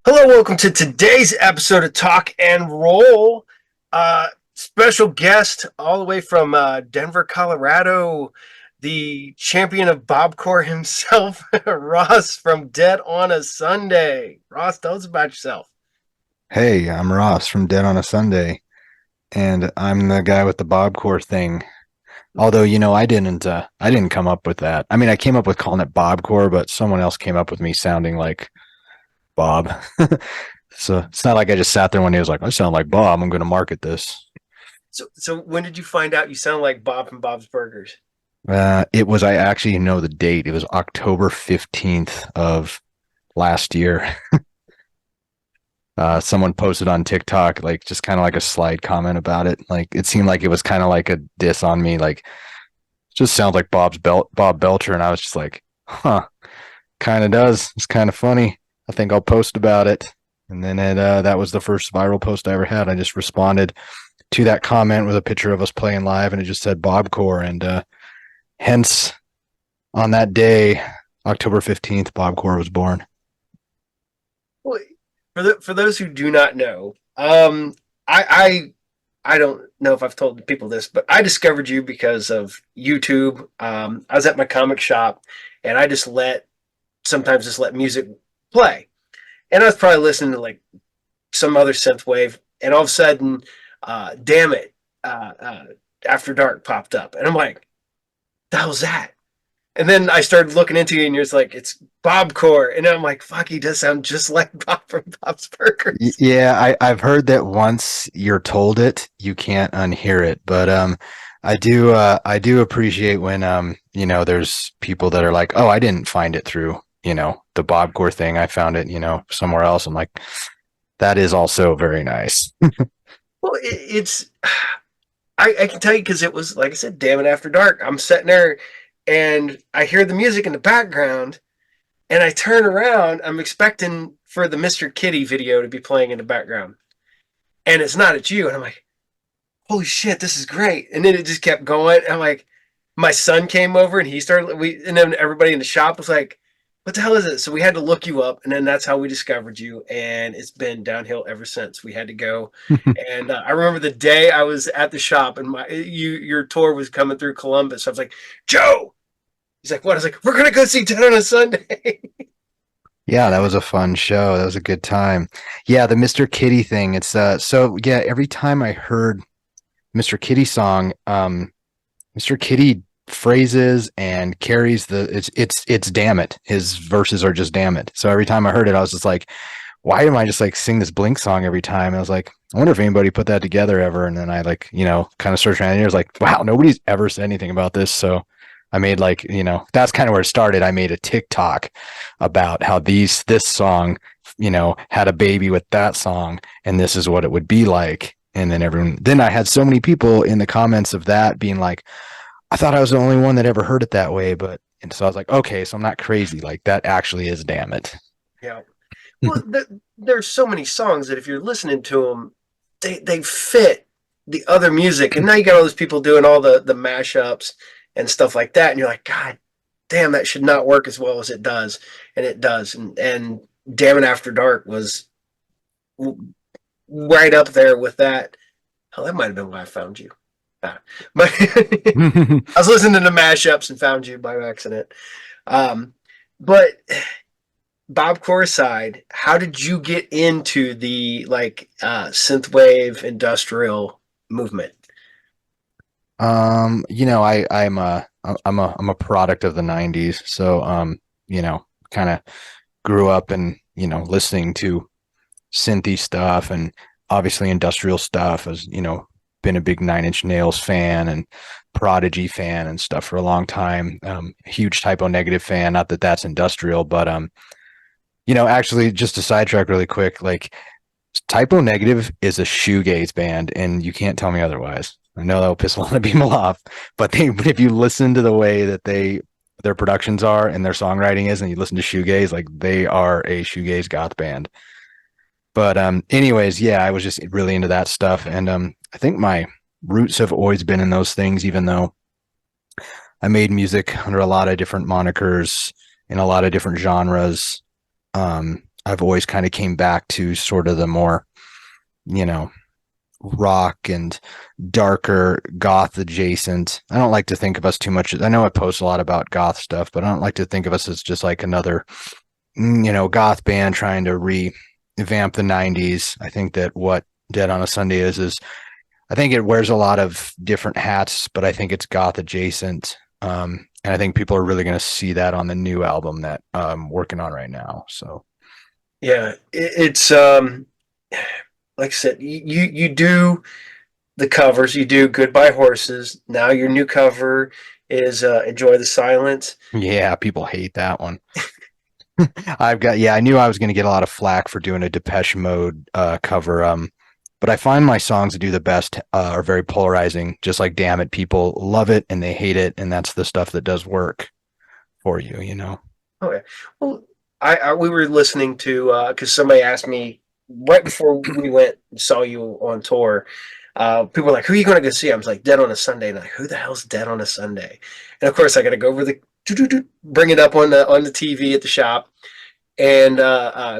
Hello, welcome to today's episode of Talk and Roll. Special guest all the way from Denver, Colorado, the champion of BobCore himself, Ross from Dead on a Sunday. Ross, tell us about yourself. Hey, I'm Ross from Dead on a Sunday, and I'm the guy with the Bobcore thing. Although, I didn't come up with that. I mean, I came up with calling it Bobcore, but someone else came up with me sounding like Bob. So it's not like I just sat there one day and was like, I sound like Bob. I'm going to market this. So when did you find out you sound like Bob from Bob's Burgers? I actually know the date. It was October 15th of last year. Someone posted on TikTok, like just kind of like a slide comment about it. Like it seemed like it was kind of like a diss on me. Like just sounds like Bob Belcher, and I was just like, huh, kind of does. It's kind of funny. I think I'll post about it. And then that was the first viral post I ever had. I just responded to that comment with a picture of us playing live, and it just said Bobcore, and hence on that day, October 15th, Bobcore was born. Well, for those who do not know, I don't know if I've told people this, but I discovered you because of YouTube. I was at my comic shop, and I sometimes just let music play, and I was probably listening to like some other synth wave, and all of a sudden, damn it, After Dark popped up, and I'm like, the hell's that? And then I started looking into it, and you're just like, it's Bobcore, and I'm like, fuck, he does sound just like Bob from Bob's Burgers. Yeah, I've heard that once you're told it, you can't unhear it. But I do appreciate when there's people that are like, oh, I didn't find it through, the Bobcore thing. I found it, somewhere else. I'm like, that is also very nice. Well, it's I can tell you because it was like I said, damn it, After Dark. I'm sitting there and I hear the music in the background, and I turn around. I'm expecting for the Mr. Kittie video to be playing in the background, and it's not at you. And I'm like, holy shit, this is great. And then it just kept going. I'm like, my son came over and he started, and then everybody in the shop was like, what the hell is it? So we had to look you up, and then that's how we discovered you. And it's been downhill ever since. We had to go. And I remember the day I was at the shop and your tour was coming through Columbus. I was like, Joe. He's like, what? I was like, we're going to go see Ted on a Sunday. Yeah, that was a fun show. That was a good time. Yeah, the Mr. Kitty thing. It's so yeah, every time I heard Mr. Kitty song, Mr. Kitty phrases and carries it's damn it. His verses are just damn it. So every time I heard it, I was just like, why am I just like sing this Blink song every time? And I was like, I wonder if anybody put that together ever. And then I like, kind of searched around and I was like, wow, nobody's ever said anything about this. So I made like, that's kind of where it started. I made a TikTok about how this song, had a baby with that song, and this is what it would be like. And then I had so many people in the comments of that being like, I thought I was the only one that ever heard it that way, and so I was like, okay, so I'm not crazy. Like that actually is damn it. Yeah. Well, there's so many songs that if you're listening to them, they fit the other music, and now you got all those people doing all the mashups and stuff like that, and you're like, God damn, that should not work as well as it does, and it does, and Damn It After Dark was right up there with that. Hell, that might have been why I found you. But I was listening to the mashups and found you by accident. But Bob Core aside, how did you get into the like synthwave industrial movement? I'm a product of the 90s, so kind of grew up and listening to synthy stuff and obviously industrial stuff. As been a big Nine Inch Nails fan and Prodigy fan and stuff for a long time. Huge Typo Negative fan. Not that that's industrial, but actually, just to sidetrack really quick, like Typo Negative is a shoegaze band, and you can't tell me otherwise. I know that'll piss a lot of people off, but if you listen to the way that their productions are and their songwriting is, and you listen to shoegaze, like they are a shoegaze goth band. But anyways, yeah, I was just really into that stuff, and I think my roots have always been in those things, even though I made music under a lot of different monikers in a lot of different genres. I've always kind of came back to sort of the more, you know, rock and darker goth adjacent. I don't like to think of us too much. I know I post a lot about goth stuff, but I don't like to think of us as just like another, goth band trying to revamp the 90s. I think that what Dead on a Sunday is I think it wears a lot of different hats, but I think it's goth adjacent. And I think people are really going to see that on the new album that I'm working on right now. So Yeah, it's like I said, you do the covers. You do Goodbye Horses. Now your new cover is Enjoy the Silence. yeah, people hate that one. I knew I was going to get a lot of flack for doing a Depeche Mode cover. But I find my songs that do the best are very polarizing. Just like Damn It, people love it and they hate it, and that's the stuff that does work for you, you know. Okay. Well, I we were listening to because somebody asked me right before we went and saw you on tour. People were like, "Who are you going to go see?" I was like, "Dead on a Sunday." And I'm like, who the hell's Dead on a Sunday? And of course, I got to go over bring it up on the TV at the shop. And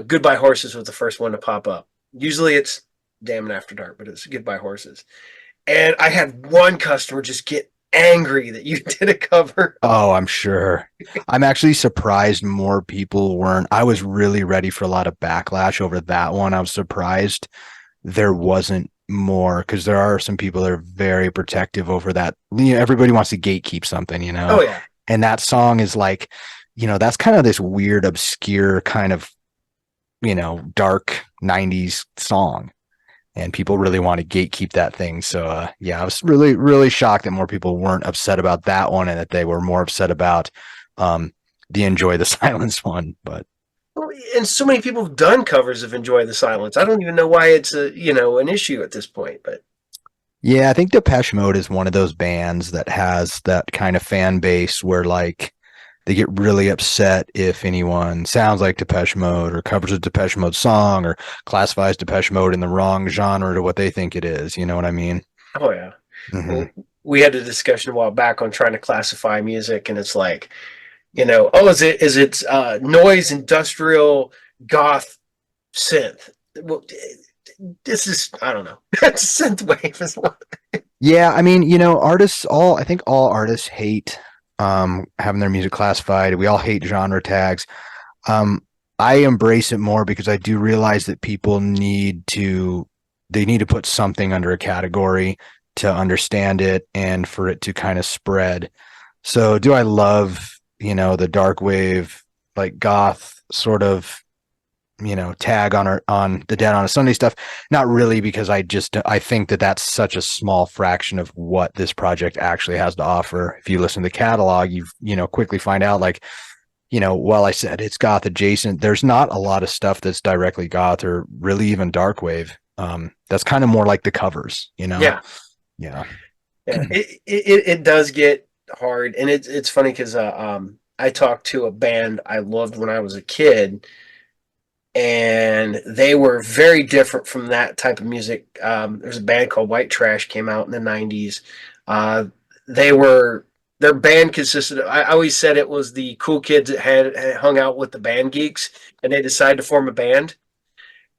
Goodbye Horses was the first one to pop up. Usually it's Damn It After Dark, but it's Goodbye Horses. And I had one customer just get angry that you did a cover. Oh, I'm sure. I'm actually surprised more people weren't. I was really ready for a lot of backlash over that one. I was surprised there wasn't more because there are some people that are very protective over that. Everybody wants to gatekeep something, Oh yeah. and that song is like, that's kind of this weird, obscure kind of, dark 90s song. And people really want to gatekeep that thing. So, yeah, I was really, really shocked that more people weren't upset about that one and that they were more upset about the Enjoy the Silence one. But Well, and so many people have done covers of Enjoy the Silence. I don't even know why it's an issue at this point, but yeah, I think Depeche Mode is one of those bands that has that kind of fan base where like they get really upset if anyone sounds like Depeche Mode or covers a Depeche Mode song or classifies Depeche Mode in the wrong genre to what they think it is. You know what I mean? oh yeah. Mm-hmm. Well, we had a discussion a while back on trying to classify music, and it's like, is it noise, industrial, goth, synth? Well, this is I don't know. Synth wave is one. Yeah, I mean, I think all artists hate having their music classified. We all hate genre tags. Um I embrace it more because I do realize that people they need to put something under a category to understand it and for it to kind of spread. So do I love, the dark wave, like goth sort of, tag on the Dead on a Sunday stuff? Not really, because I think that that's such a small fraction of what this project actually has to offer. If you listen to the catalog, quickly find out like, while I said it's goth adjacent, there's not a lot of stuff that's directly goth or really even darkwave. That's kind of more like the covers, Yeah, Yeah. yeah. It does get hard, and it's funny because I talked to a band I loved when I was a kid, and they were very different from that type of music. There's a band called White Trash came out in the '90s. Uh, they were their band consisted of. I always said it was the cool kids that had hung out with the band geeks, and they decided to form a band.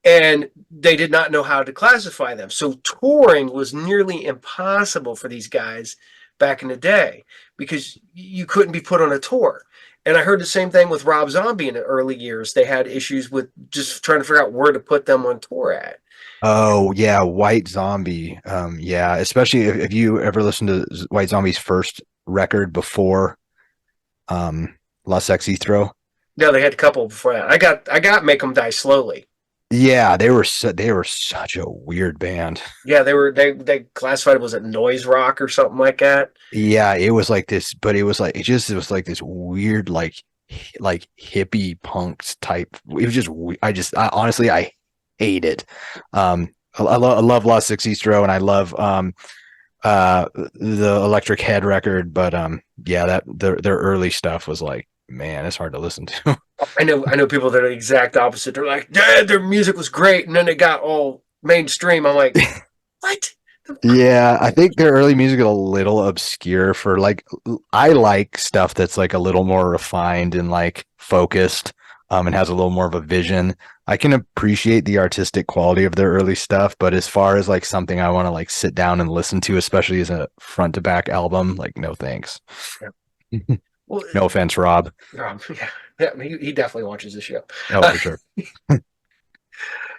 And they did not know how to classify them. So touring was nearly impossible for these guys back in the day because you couldn't be put on a tour. And I heard the same thing with Rob Zombie in the early years. They had issues with just trying to figure out where to put them on tour at. Oh yeah, White Zombie. Yeah, especially if you ever listen to White Zombie's first record before La Sexy Throw. No, they had a couple before that. I got Make 'Em Die Slowly. Yeah, they were such a weird band. Yeah, they classified it was a noise rock or something like that. Yeah, it was like this, but it was like this weird like hippie punks type. It was just I honestly I hate it. I love Lost Six Eastro and I love the Electric Head record, but yeah, that their early stuff was like, man, it's hard to listen to. I know people that are the exact opposite. They're like, yeah, their music was great, and then they got all mainstream. I'm like, what? Yeah, I think their early music is a little obscure for like I like stuff that's like a little more refined and like focused. and has a little more of a vision. I can appreciate the artistic quality of their early stuff, but as far as like something I want to like sit down and listen to, especially as a front to back album, like no thanks. Yeah. Well, No offense, Rob. yeah, yeah, he definitely watches the show. Oh, for sure.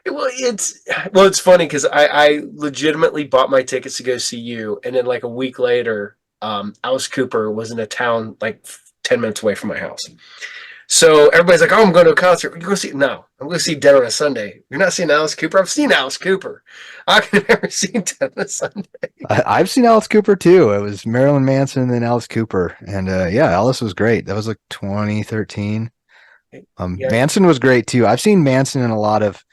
Well, it's funny because I legitimately bought my tickets to go see you, and then like a week later, Alice Cooper was in a town like 10 minutes away from my house. So everybody's like, "Oh, I'm going to a concert. You go see?" No, I'm going to see Dead on a Sunday. You're not seeing Alice Cooper. I've seen Alice Cooper. I could never seen Dead on a Sunday. I've seen Alice Cooper too. It was Marilyn Manson and Alice Cooper, and yeah, Alice was great. That was like 2013. Yeah, Manson was great too. I've seen Manson in a lot of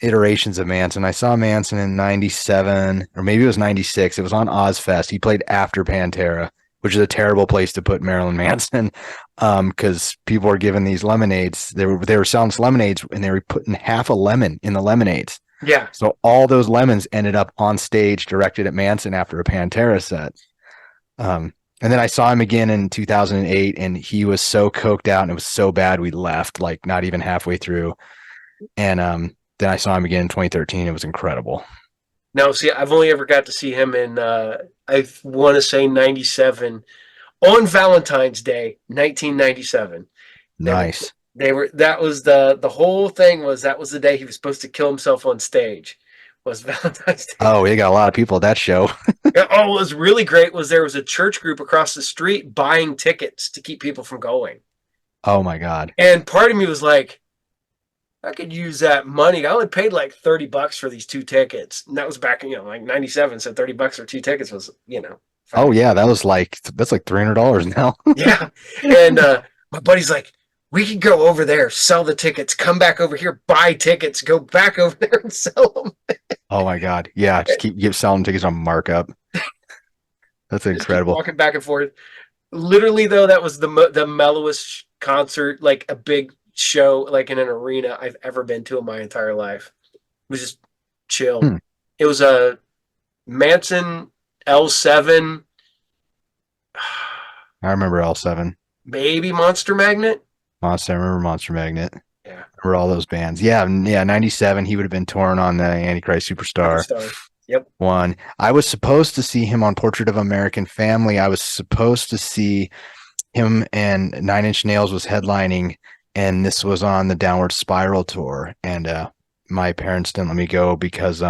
iterations of Manson. I saw Manson in 97 or maybe it was 96. It was on Ozfest. He played after Pantera, which is a terrible place to put Marilyn Manson because people were giving these lemonades. They were selling lemonades and they were putting half a lemon in the lemonades. yeah, So all those lemons ended up on stage directed at Manson after a Pantera set. And then I saw him again in 2008 and he was so coked out and it was so bad we left like not even halfway through. And then I saw him again in 2013. It was incredible. no, see, I've only ever got to see him in I want to say '97 on Valentine's Day, 1997. They were Nice. they were that was the whole thing was that was the day he was supposed to kill himself on stage. Was Valentine's Day. Oh, we got a lot of people at that show. Yeah, oh, what was really great was there was a church group across the street buying tickets to keep people from going. Oh my God. And part of me was like, I could use that money. I only paid like $30 for these two tickets. And that was back in, like '97. So $30 for two tickets was, Oh fucking, yeah, that's like $300 now. yeah. And my buddy's like, we could go over there, sell the tickets, come back over here, buy tickets, go back over there and sell them. Oh my God. Yeah, just keep selling tickets on markup. That's Just keep incredible. walking back and forth. Literally, though, that was the mellowest concert, like a big show, like in an arena I've ever been to in my entire life. It was just chill. Hmm. It was a Manson L7, I remember L7. maybe Monster Magnet. Monster. I remember Monster Magnet. Yeah, I remember all those bands. Yeah, yeah, 97. He would have been touring on the Antichrist Superstar Superstar. Yep. one. I was supposed to see him on Portrait of American Family. I was supposed to see him and Nine Inch Nails was headlining, and this was on the Downward Spiral tour. And my parents didn't let me go because,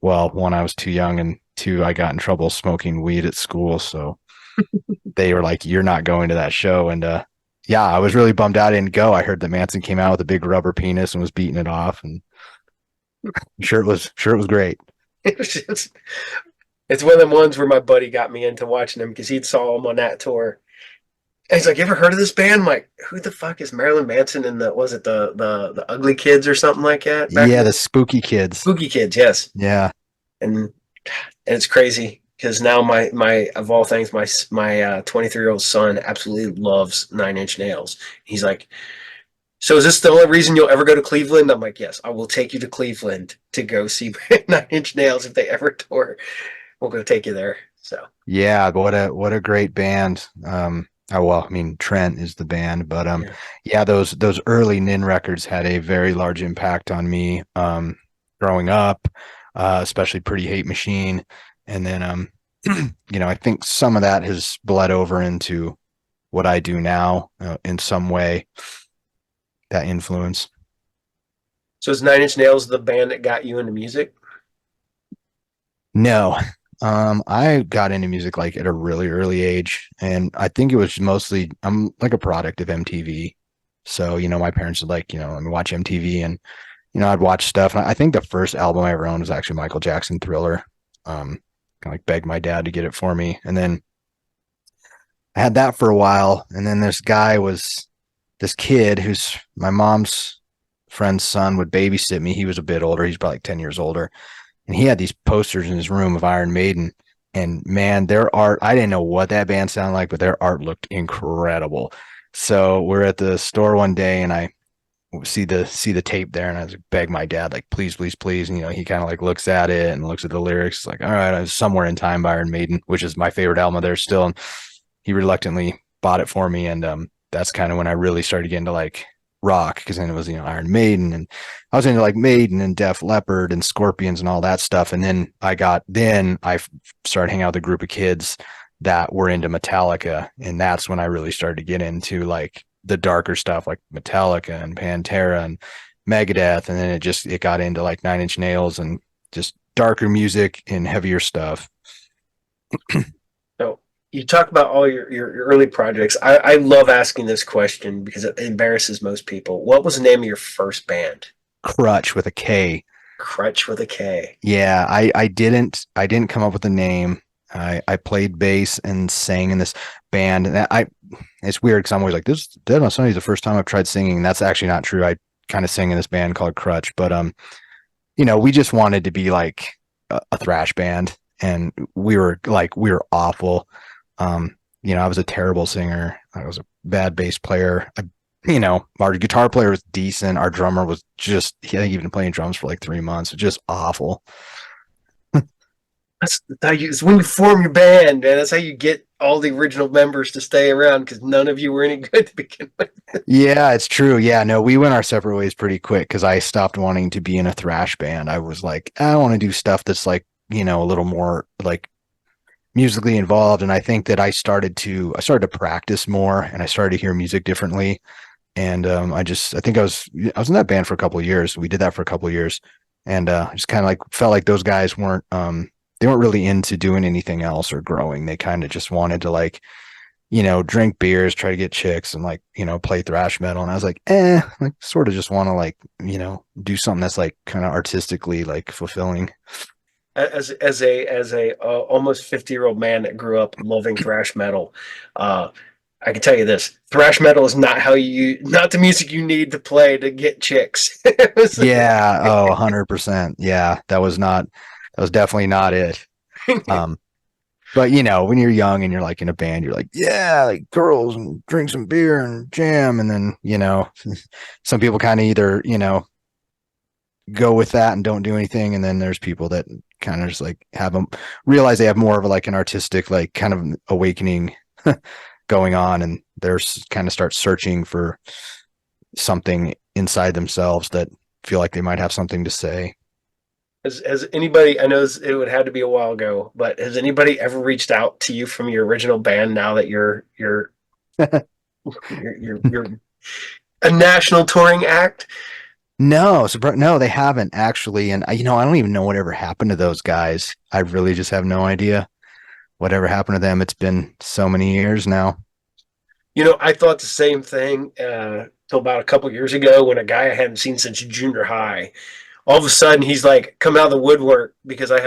well, one, I was too young, and two, I got in trouble smoking weed at school. So they were like, "You're not going to that show." And yeah, I was really bummed out I didn't go. I heard that Manson came out with a big rubber penis and was beating it off, and sure it was great. It's one of them ones where my buddy got me into watching him because he'd saw him on that tour. And he's like, "You ever heard of this band?" I'm like, "Who the fuck is Marilyn Manson and was it the Ugly Kids or something like that?" Back Yeah, in the Spooky Kids. Spooky Kids, yes. Yeah. And it's crazy because now my of all things my 23-year-old son absolutely loves Nine Inch Nails. He's like, "So is this the only reason you'll ever go to Cleveland?" I'm like, "Yes, I will take you to Cleveland to go see Nine Inch Nails if they ever tour. We'll go take you there." So Yeah, what a great band. Oh well, I mean Trent is the band, but yeah. yeah, those early Nin records had a very large impact on me growing up, especially Pretty Hate Machine. And then I think some of that has bled over into what I do now in some way, that influence. So is Nine Inch Nails the band that got you into music? No. I got into music like at a really early age, and I think it was mostly I'm like a product of MTV. So, my parents would like, let me watch MTV and, I'd watch stuff. And I think the first album I ever owned was actually Michael Jackson Thriller. Kind of like begged my dad to get it for me. And then I had that for a while. And then this kid who's my mom's friend's son would babysit me. He was a bit older. He's probably like 10 years older. And he had these posters in his room of Iron Maiden. And man, their art, I didn't know what that band sounded like, but their art looked incredible. So we're at the store one day and I see the tape there and I just beg my dad, like, please, please, please. And, he kind of like looks at it and looks at the lyrics. Like, all right, I was Somewhere in Time by Iron Maiden, which is my favorite album of theirs still. And he reluctantly bought it for me. And that's kind of when I really started getting to like rock because then it was, Iron Maiden, and I was into like Maiden and Def Leppard and Scorpions and all that stuff. And then I started hanging out with a group of kids that were into Metallica. And that's when I really started to get into like the darker stuff like Metallica and Pantera and Megadeth. And then it got into like Nine Inch Nails and just darker music and heavier stuff. So you talk about all your early projects. I love asking this question because it embarrasses most people. What was the name of your first band? Crutch with a K. Crutch with a K. Yeah, I didn't come up with a name. I played bass and sang in this band. And it's weird because I'm always like, this Dead on Sunday is the first time I've tried singing. And that's actually not true. I kind of sang in this band called Crutch, but we just wanted to be like a thrash band, and we were awful. I was a terrible singer. I was a bad bass player. Our guitar player was decent. Our drummer was just, I think he'd been playing drums for like 3 months. Just awful. That's how it's when you form your band, man. That's how you get all the original members to stay around because none of you were any good to begin with. Yeah, it's true. Yeah, no, we went our separate ways pretty quick because I stopped wanting to be in a thrash band. I was like, I want to do stuff that's like, a little more like musically involved. And I think that I started to practice more, and I started to hear music differently. And I think I was in that band for a couple of years. We did that for a couple of years, and I just kind of like felt like those guys weren't they weren't really into doing anything else or growing. They kind of just wanted to like, drink beers, try to get chicks, and like, play thrash metal. And I was like, like sort of just want to like, do something that's like kind of artistically like fulfilling. As a almost 50-year-old man that grew up loving thrash metal, I can tell you this: thrash metal is not the music you need to play to get chicks. Yeah. Oh, 100%. Yeah. That was definitely not it. Um, but when you're young and you're like in a band, you're like, yeah, like girls and drink some beer and jam. And then, some people kind of either, go with that and don't do anything. And then there's people that kind of just like realize they have more of like an artistic, like kind of awakening going on. And they're kind of start searching for something inside themselves that feel like they might have something to say. Has anybody? I know it would have to be a while ago, but has anybody ever reached out to you from your original band? Now that you're a national touring act. No, no, they haven't actually. And I don't even know whatever happened to those guys. I really just have no idea whatever happened to them. It's been so many years now. I thought the same thing till about a couple years ago when a guy I hadn't seen since junior high, all of a sudden he's like come out of the woodwork because I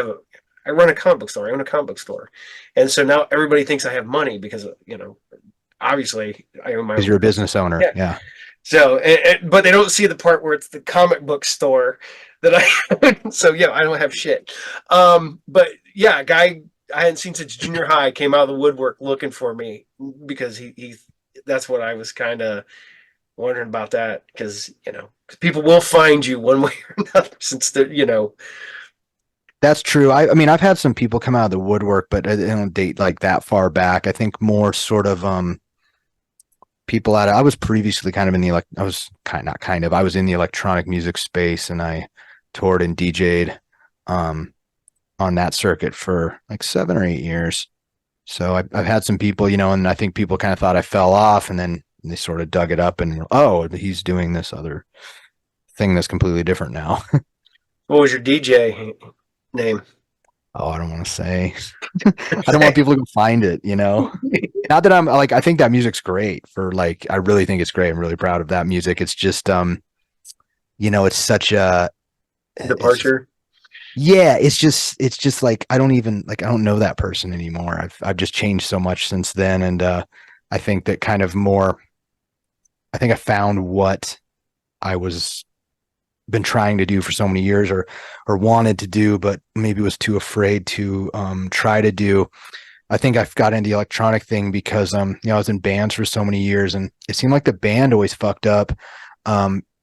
run a comic book store. I own a comic book store, and so now everybody thinks I have money because obviously I own my Because own. you're a business owner. Yeah. Yeah. So, but they don't see the part where it's the comic book store that I. So yeah, I don't have shit. But yeah, a guy I hadn't seen since junior high came out of the woodwork looking for me because he that's what I was kind of wondering about that because people will find you one way or another since they're. That's true. I mean, I've had some people come out of the woodwork, but I don't date like that far back. I think more sort of people I was previously kind of in the I was I was in the electronic music space, and I toured and DJ'd on that circuit for like 7 or 8 years. So I've had some people, and I think people kind of thought I fell off, and then they sort of dug it up and, oh, he's doing this other thing that's completely different now. What was your DJ name? Oh, I don't want to say. I don't want people to go find it, Not that I'm like, I think that music's great I really think it's great. I'm really proud of that music. It's just, it's such a Departure. Yeah, it's just like I don't know that person anymore. I've just changed so much since then, and I think that kind of more. I think I found what I was been trying to do for so many years, or wanted to do, but maybe was too afraid to try to do. I think I've got into the electronic thing because I was in bands for so many years, and it seemed like the band always fucked up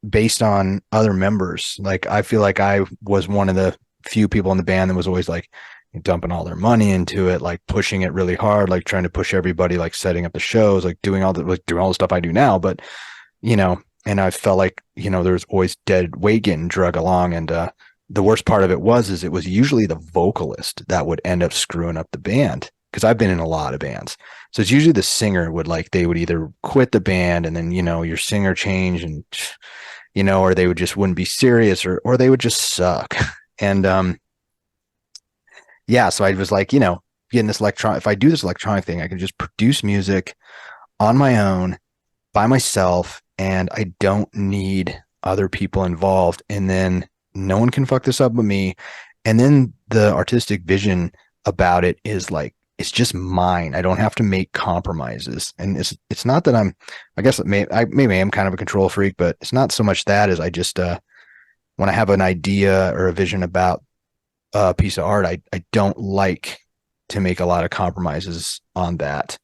based on other members. Like I feel like I was one of the few people in the band that was always like dumping all their money into it, like pushing it really hard, like trying to push everybody, like setting up the shows, like doing all the stuff I do now. But and I felt like, there was always dead weight getting drug along. And the worst part of it is it was usually the vocalist that would end up screwing up the band, because I've been in a lot of bands. So it's usually the singer they would either quit the band, and then, your singer change, and, or they would just wouldn't be serious, or they would just suck. And yeah, so I was like, getting this if I do this electronic thing, I can just produce music on my own by myself, and I don't need other people involved. And then no one can fuck this up but me. And then the artistic vision about it is like, it's just mine. I don't have to make compromises. And it's not that I guess maybe I'm kind of a control freak, but it's not so much that as I just, when I have an idea or a vision about a piece of art, I don't like to make a lot of compromises on that.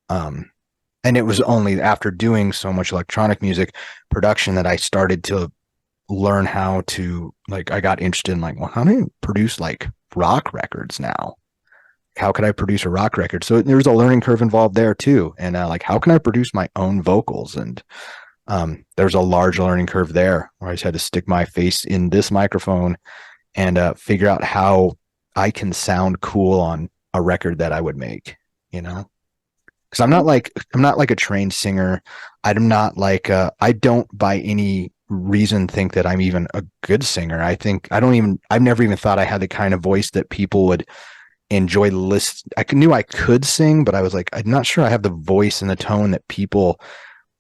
And it was only after doing so much electronic music production that I started to learn how to, like, I got interested in, like, well, how do you produce like rock records now? How could I produce a rock record? So there's a learning curve involved there too. And like, how can I produce my own vocals? And there's a large learning curve there where I just had to stick my face in this microphone and figure out how I can sound cool on a record that I would make, because I'm not like a trained singer. I'm not like I don't by any reason think that I'm even a good singer. I've never even thought I had the kind of voice that people would enjoy knew I could sing, but I was like, I'm not sure I have the voice and the tone that people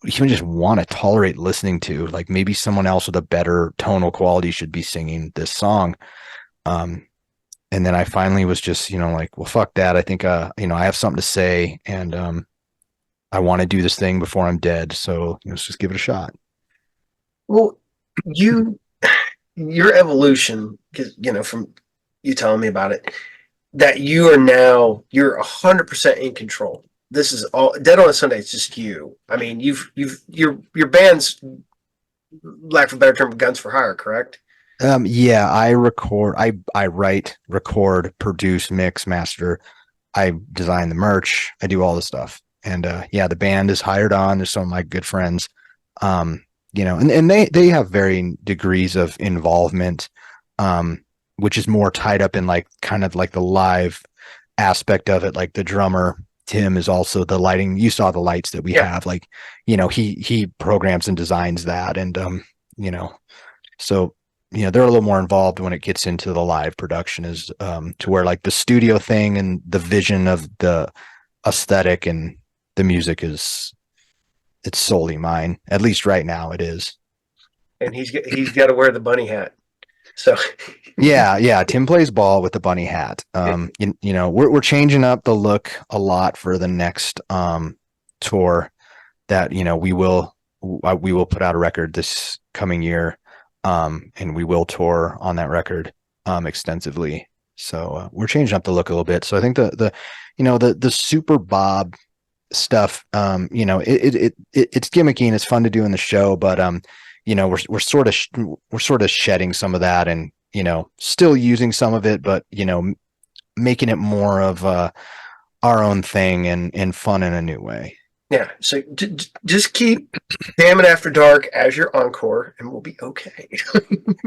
even just want to tolerate listening to. Like, maybe someone else with a better tonal quality should be singing this song. And then I finally was just, like, well, fuck that. I think, I have something to say, and I want to do this thing before I'm dead. So let's just give it a shot. Well, you your evolution, because from you telling me about it, that you're 100% in control. This is all Dead on a Sunday. It's just you. I mean, your band's, lack of a better term, guns for hire, correct? Yeah, I write, record, produce, mix, master. I design the merch. I do all the stuff. And yeah, the band is hired on. There's some of my good friends. Um, and they have varying degrees of involvement, which is more tied up in like kind of like the live aspect of it. Like the drummer, Tim, is also the lighting. You saw the lights that we have. Like, he programs and designs that. And so they're a little more involved when it gets into the live production, is to where like the studio thing and the vision of the aesthetic and the music it's solely mine. At least right now it is. And he's got to wear the bunny hat. So Yeah. Tim plays ball with the bunny hat. We're changing up the look a lot for the next tour that we will put out a record this coming year, and we will tour on that record extensively. So we're changing up the look a little bit. So I think the Super Bob stuff, it's gimmicky and it's fun to do in the show, but we're sort of shedding some of that, and still using some of it, but making it more of our own thing and fun in a new way. yeah, so just keep Damn It After Dark as your encore, and we'll be okay.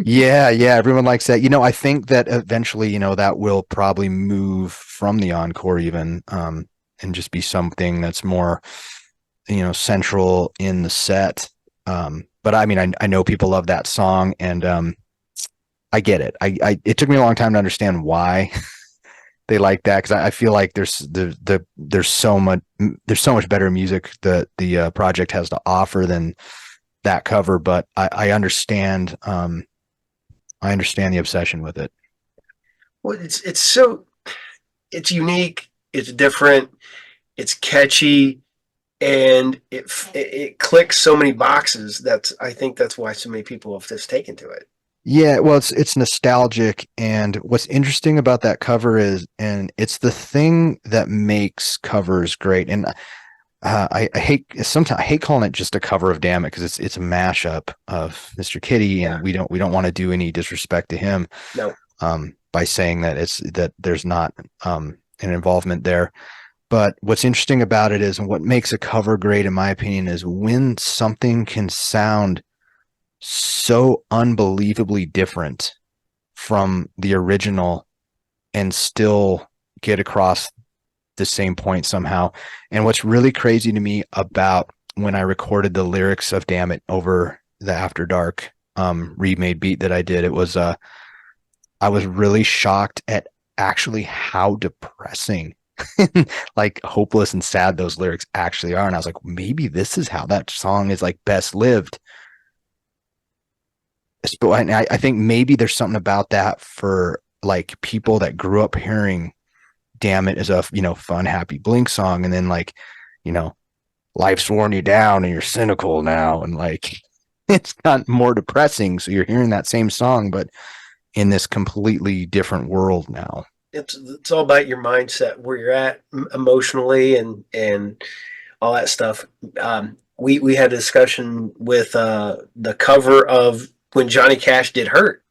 Yeah, everyone likes that. I think that eventually, that will probably move from the encore even, and just be something that's more, central in the set. But I mean, I know people love that song, and I get it. It took me a long time to understand why they like that, because I feel like there's so much better music that the project has to offer than that cover. But I understand the obsession with it. Well, it's unique, it's different, it's catchy, and it clicks so many boxes. I think that's why so many people have just taken to it. Yeah, well, it's nostalgic, and what's interesting about that cover is, and it's the thing that makes covers great. And I hate calling it just a cover of Damn It, because it's a mashup of Mr. Kittie, and we don't want to do any disrespect to him, No. by saying that there's not an involvement there. But what's interesting about it is, and what makes a cover great, in my opinion, is when something can sound so unbelievably different from the original and still get across the same point somehow. And what's really crazy to me about when I recorded the lyrics of Damn It over the After Dark remade beat that I did, it was I was really shocked at actually how depressing like hopeless and sad those lyrics actually are. And I was like, maybe this is how that song is like best lived. And I think maybe there's something about that for like people that grew up hearing Damn It as a, fun, happy Blink song. And then like, you know, life's worn you down and you're cynical now. And like, it's not more depressing. So you're hearing that same song, but in this completely different world now. It's all about your mindset, where you're at emotionally, and all that stuff. We had a discussion with the cover of when Johnny Cash did "Hurt,"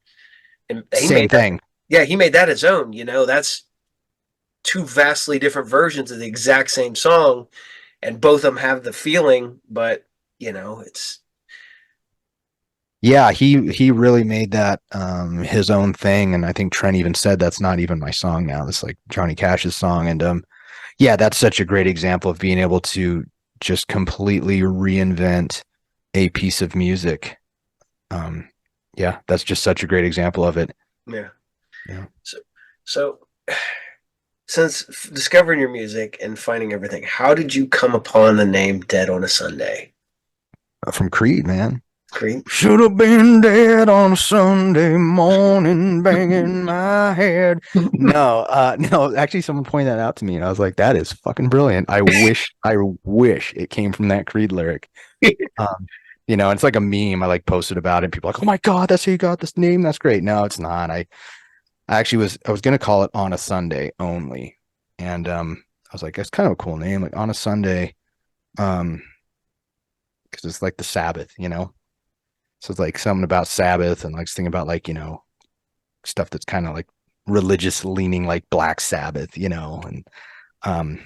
and he Same made that. thing. Yeah, he made that his own. That's two vastly different versions of the exact same song, and both of them have the feeling, but it's Yeah, he really made that his own thing. And I think Trent even said that's not even my song now. That's like Johnny Cash's song. And yeah, that's such a great example of being able to just completely reinvent a piece of music. Um, yeah, that's just such a great example of it. yeah. Yeah. So since discovering your music and finding everything, how did you come upon the name Dead on a Sunday? From Creed, man. Creed? Should have been dead on a Sunday morning, banging my head. No, no. Actually, someone pointed that out to me, and I was like, "That is fucking brilliant." I wish it came from that Creed lyric. Um, it's like a meme. I like posted about it. People are like, "Oh my god, that's how you got this name. That's great." No, it's not. I actually I was gonna call it On a Sunday only, and I was like, "That's kind of a cool name, like On a Sunday," um, because it's like the Sabbath. So it's like something about Sabbath and like thinking about like, stuff that's kind of like religious leaning, like Black Sabbath. And um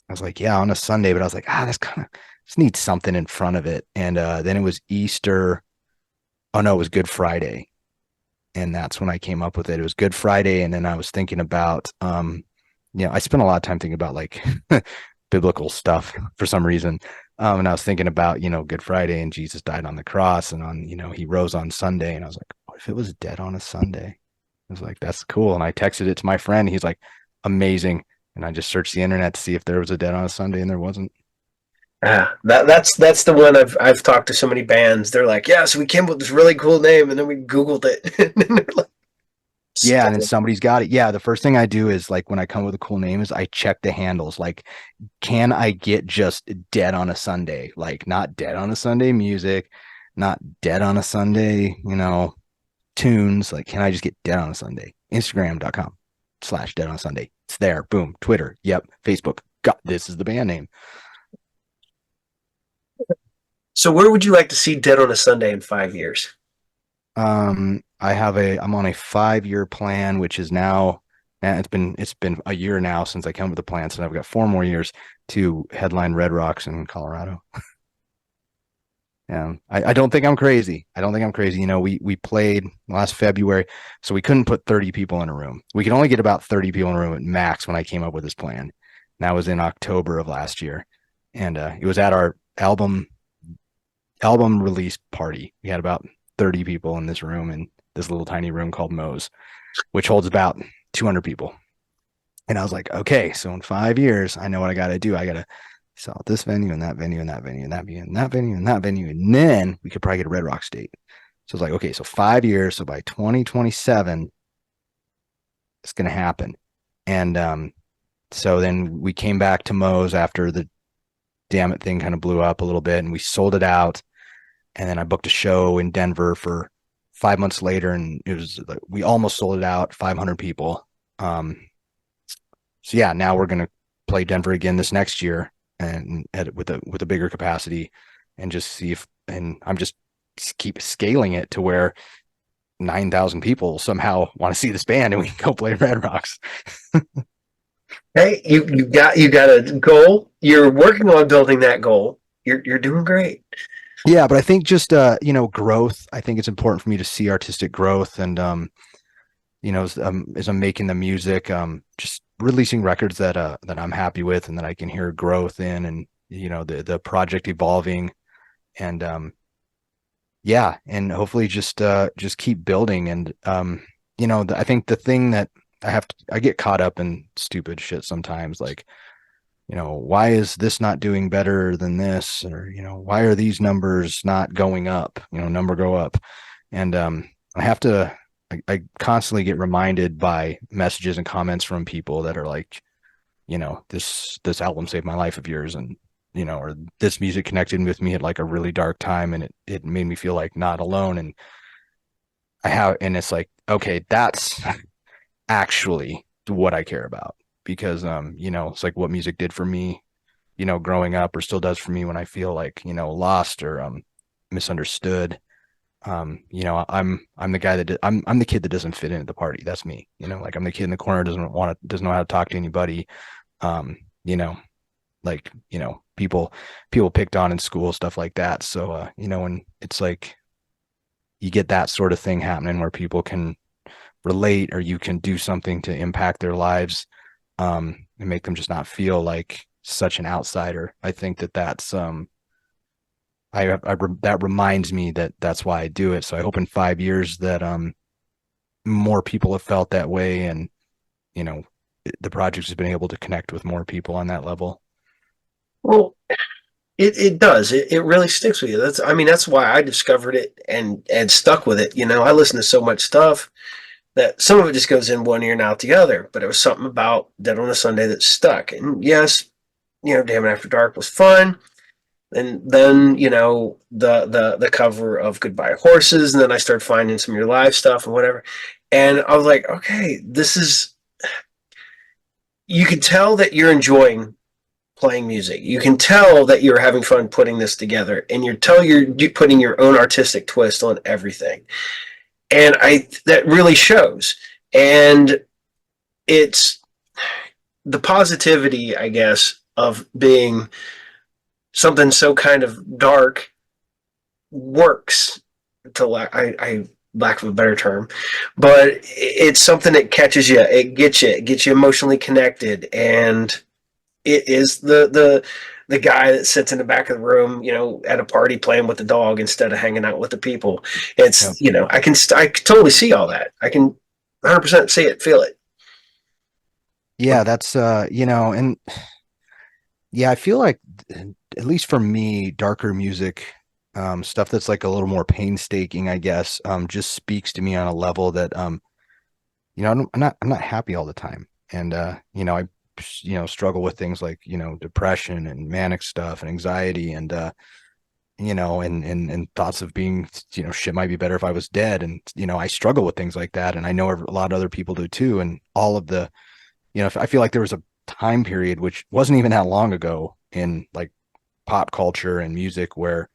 I was like, yeah, on a Sunday, but I was like, that's kind of just needs something in front of it. And then it was Easter. Oh no, it was Good Friday. And that's when I came up with it. It was Good Friday. And then I was thinking about I spent a lot of time thinking about like biblical stuff for some reason. And I was thinking about, Good Friday and Jesus died on the cross and he rose on Sunday. And I was like, what if it was dead on a Sunday? I was like, that's cool. And I texted it to my friend. He's like, amazing. And I just searched the internet to see if there was a dead on a Sunday, and there wasn't. That's the one I've talked to so many bands. They're like, yeah, so we came up with this really cool name, and then we Googled it. And they're like, Yeah, and then stolen. somebody's got it. Yeah, the first thing I do is like when I come up with a cool name is I check the handles. Like, can I get just dead on a Sunday? Like not dead on a Sunday music, not dead on a Sunday, tunes. Like, can I just get dead on a Sunday? Instagram.com/dead on a Sunday. It's there. Boom. Twitter. Yep. Facebook. Got this is the band name. So where would you like to see Dead on a Sunday in 5 years? I'm on a 5-year plan, which is now, man, it's been a year now since I came up with the plan. So I've got 4 more years to headline Red Rocks in Colorado. Yeah, I don't think I'm crazy. I don't think I'm crazy. We played last February, so we couldn't put 30 people in a room. We could only get about 30 people in a room at max when I came up with this plan. And that was in October of last year, and it was at our album release party. We had about 30 people in this room in this little tiny room called Moe's, which holds about 200 people. And I was like, okay, so in 5 years, I know what I got to do. I got to sell at this venue and that venue and that venue and that venue and that venue and that venue. And then we could probably get a Red Rocks date. So it's like, okay, so 5 years. So by 2027, it's going to happen. And so then we came back to Moe's after the Damn It thing kind of blew up a little bit, and we sold it out. And then I booked a show in Denver for 5 months later, and it was like we almost sold it out, 500 people. So yeah, now we're gonna play Denver again this next year, and with a bigger capacity, and just see if, and I'm just keep scaling it to where 9,000 people somehow want to see this band, and we can go play Red Rocks. Hey, you got a goal. You're working on building that goal. You're doing great. Yeah, but I think just growth. I think it's important for me to see artistic growth, and as I'm making the music, just releasing records that I'm happy with and that I can hear growth in, and the project evolving, and yeah, and hopefully just keep building. And I think the thing that I get caught up in stupid shit sometimes, like why is this not doing better than this, or why are these numbers not going up, number go up, and I have to. I constantly get reminded by messages and comments from people that are like, this album saved my life of yours, and or this music connected with me at like a really dark time, and it made me feel like not alone. And and it's like, okay, that's actually what I care about, because it's like what music did for me, growing up, or still does for me when I feel like, lost or misunderstood. I'm the guy I'm the kid that doesn't fit in at the party. That's me. Like I'm the kid in the corner doesn't know how to talk to anybody. Um, you know, like, people picked on in school, stuff like that. So when it's like you get that sort of thing happening where people can relate, or you can do something to impact their lives, and make them just not feel like such an outsider. I think that's that reminds me that that's why I do it. So I hope in 5 years that more people have felt that way, and you know the project has been able to connect with more people on that level. Well, it does. It really sticks with you. That's why I discovered it and stuck with it. I listen to so much stuff that some of it just goes in one ear and out the other. But it was something about Dead on a Sunday that stuck. And yes, Damn It After Dark was fun. And then the cover of Goodbye Horses, and then I started finding some of your live stuff and whatever. And I was like, okay, this is. You can tell that you're enjoying playing music. You can tell that you're having fun putting this together, and you're putting your own artistic twist on everything. And I that really shows. And it's the positivity, I guess, of being something so kind of dark works to I lack of a better term, but it's something that catches you. It gets you emotionally connected, and it is the guy that sits in the back of the room, at a party playing with the dog instead of hanging out with the people. Yeah. It's I can totally see all that. I can 100% see it, feel it. Yeah, that's and yeah, I feel like, at least for me, darker music, stuff that's like a little more painstaking, I guess, just speaks to me on a level that I'm not happy all the time. And I struggle with things like, depression and manic stuff and anxiety, and and thoughts of being, shit might be better if I was dead. And I struggle with things like that, and I know a lot of other people do too. And all of the, I feel like there was a time period, which wasn't even that long ago, in like pop culture and music, where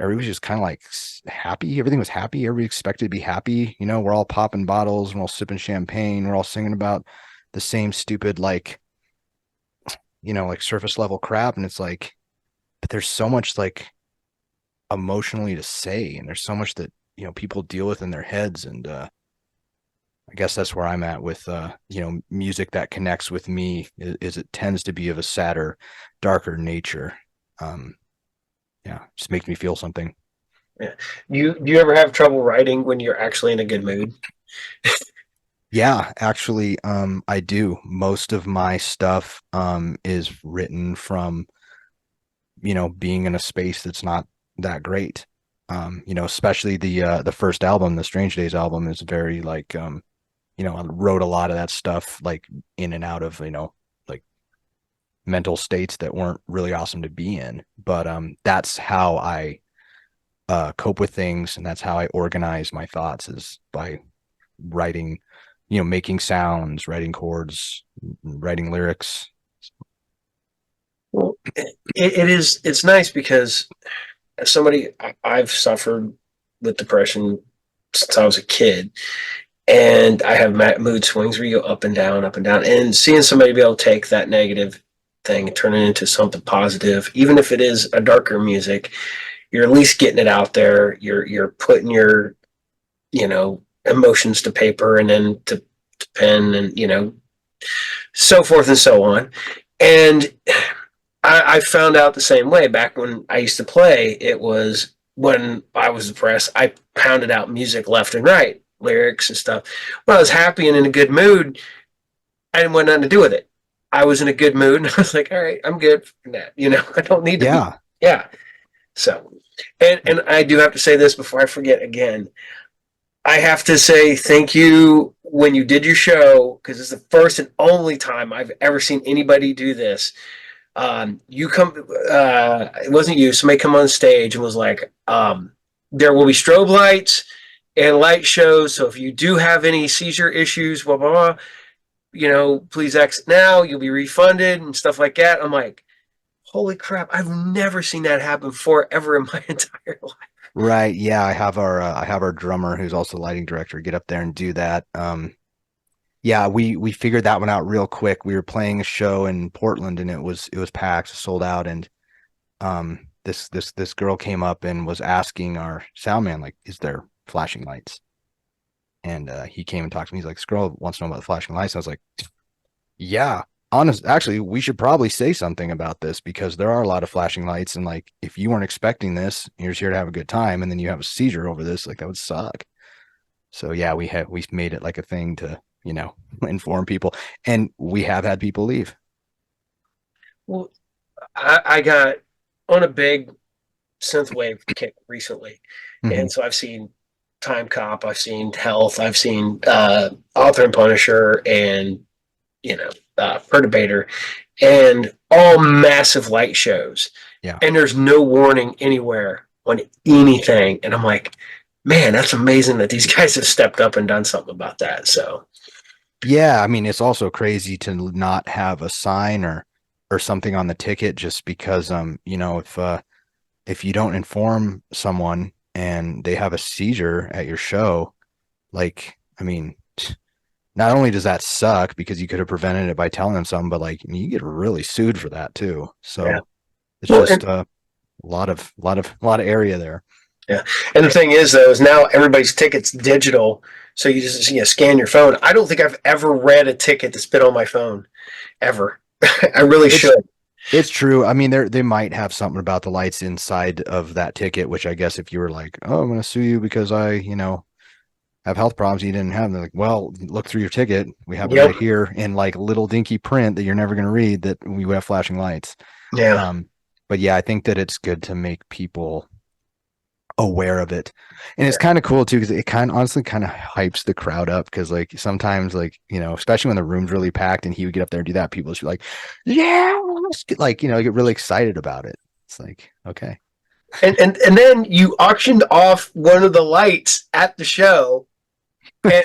everybody was just kind of like happy. Everything was happy. Everybody expected to be happy. We're all popping bottles, we're all sipping champagne, we're all singing about the same stupid, like, like surface level crap. And it's like, but there's so much like emotionally to say, and there's so much that people deal with in their heads. And I guess that's where I'm at with music that connects with me, is it tends to be of a sadder, darker nature. um yeah, just makes me feel something. Yeah. Do you ever have trouble writing when you're actually in a good mood? Yeah, actually, I do. Most of my stuff is written from, being in a space that's not that great. Especially the first album, the Strange Days album, is very like, I wrote a lot of that stuff like in and out of, like mental states that weren't really awesome to be in. But that's how I cope with things, and that's how I organize my thoughts, is by writing, making sounds, writing chords, writing lyrics. Well, it's nice because as somebody, I've suffered with depression since I was a kid, And I have mood swings where you go up and down, and seeing somebody be able to take that negative thing and turn it into something positive, even if it is a darker music, you're at least getting it out there. You're putting your, emotions to paper and then to pen, and so forth and so on. And I found out the same way back when I used to play. It was when I was depressed, I pounded out music left and right, lyrics and stuff. When I was happy and in a good mood, I didn't want nothing to do with it. I was in a good mood, and I was like, all right, I'm good for that. I don't need to be. Yeah. Yeah. So, and I do have to say this before I forget again. I have to say thank you when you did your show, because it's the first and only time I've ever seen anybody do this. You come, it wasn't you, somebody come on stage and was like, there will be strobe lights and light shows. So if you do have any seizure issues, blah, blah, blah, please exit now. You'll be refunded and stuff like that. I'm like, holy crap. I've never seen that happen before ever in my entire life. Right. Yeah. I have our drummer who's also lighting director get up there and do that. Yeah, we figured that one out real quick. We were playing a show in Portland and it was packed, sold out, and this girl came up and was asking our sound man, like, is there flashing lights? And he came and talked to me. He's like, this girl wants to know about the flashing lights. I was like, yeah, actually, we should probably say something about this because there are a lot of flashing lights, and like if you weren't expecting this, you're just here to have a good time, and then you have a seizure over this, like that would suck. So yeah, we made it like a thing to, inform people, and we have had people leave. Well, I got on a big synthwave kick recently. Hmm. And so I've seen Time Cop, I've seen Health, I've seen Author and Punisher, and Perturbator, and all massive light shows. Yeah. And there's no warning anywhere on anything. And I'm like, man, that's amazing that these guys have stepped up and done something about that. So Yeah, I mean, it's also crazy to not have a sign or something on the ticket just because if you don't inform someone and they have a seizure at your show, like, I mean, not only does that suck because you could have prevented it by telling them something, but like you get really sued for that too. yeah. So it's Well, just a lot of area there. yeah. And the thing is, though, is now everybody's ticket's digital. So you just scan your phone. I don't think I've ever read a ticket that's been on my phone ever. I really It's should. it's true. I mean, they might have something about the lights inside of that ticket, which I guess if you were like, oh, I'm going to sue you because I have health problems you didn't have, they're like, well, look through your ticket. We have it Yep. right here in like little dinky print that you're never going to read that we have flashing lights. Yeah. Um, but yeah, I think that it's good to make people aware of it. And it's Yeah. kind of cool too, because it kind of honestly kind of hypes the crowd up. Cause like sometimes, like, especially when the room's really packed and he would get up there and do that, people just be like, yeah, like, get really excited about it. It's like, okay. And then you auctioned off one of the lights at the show, and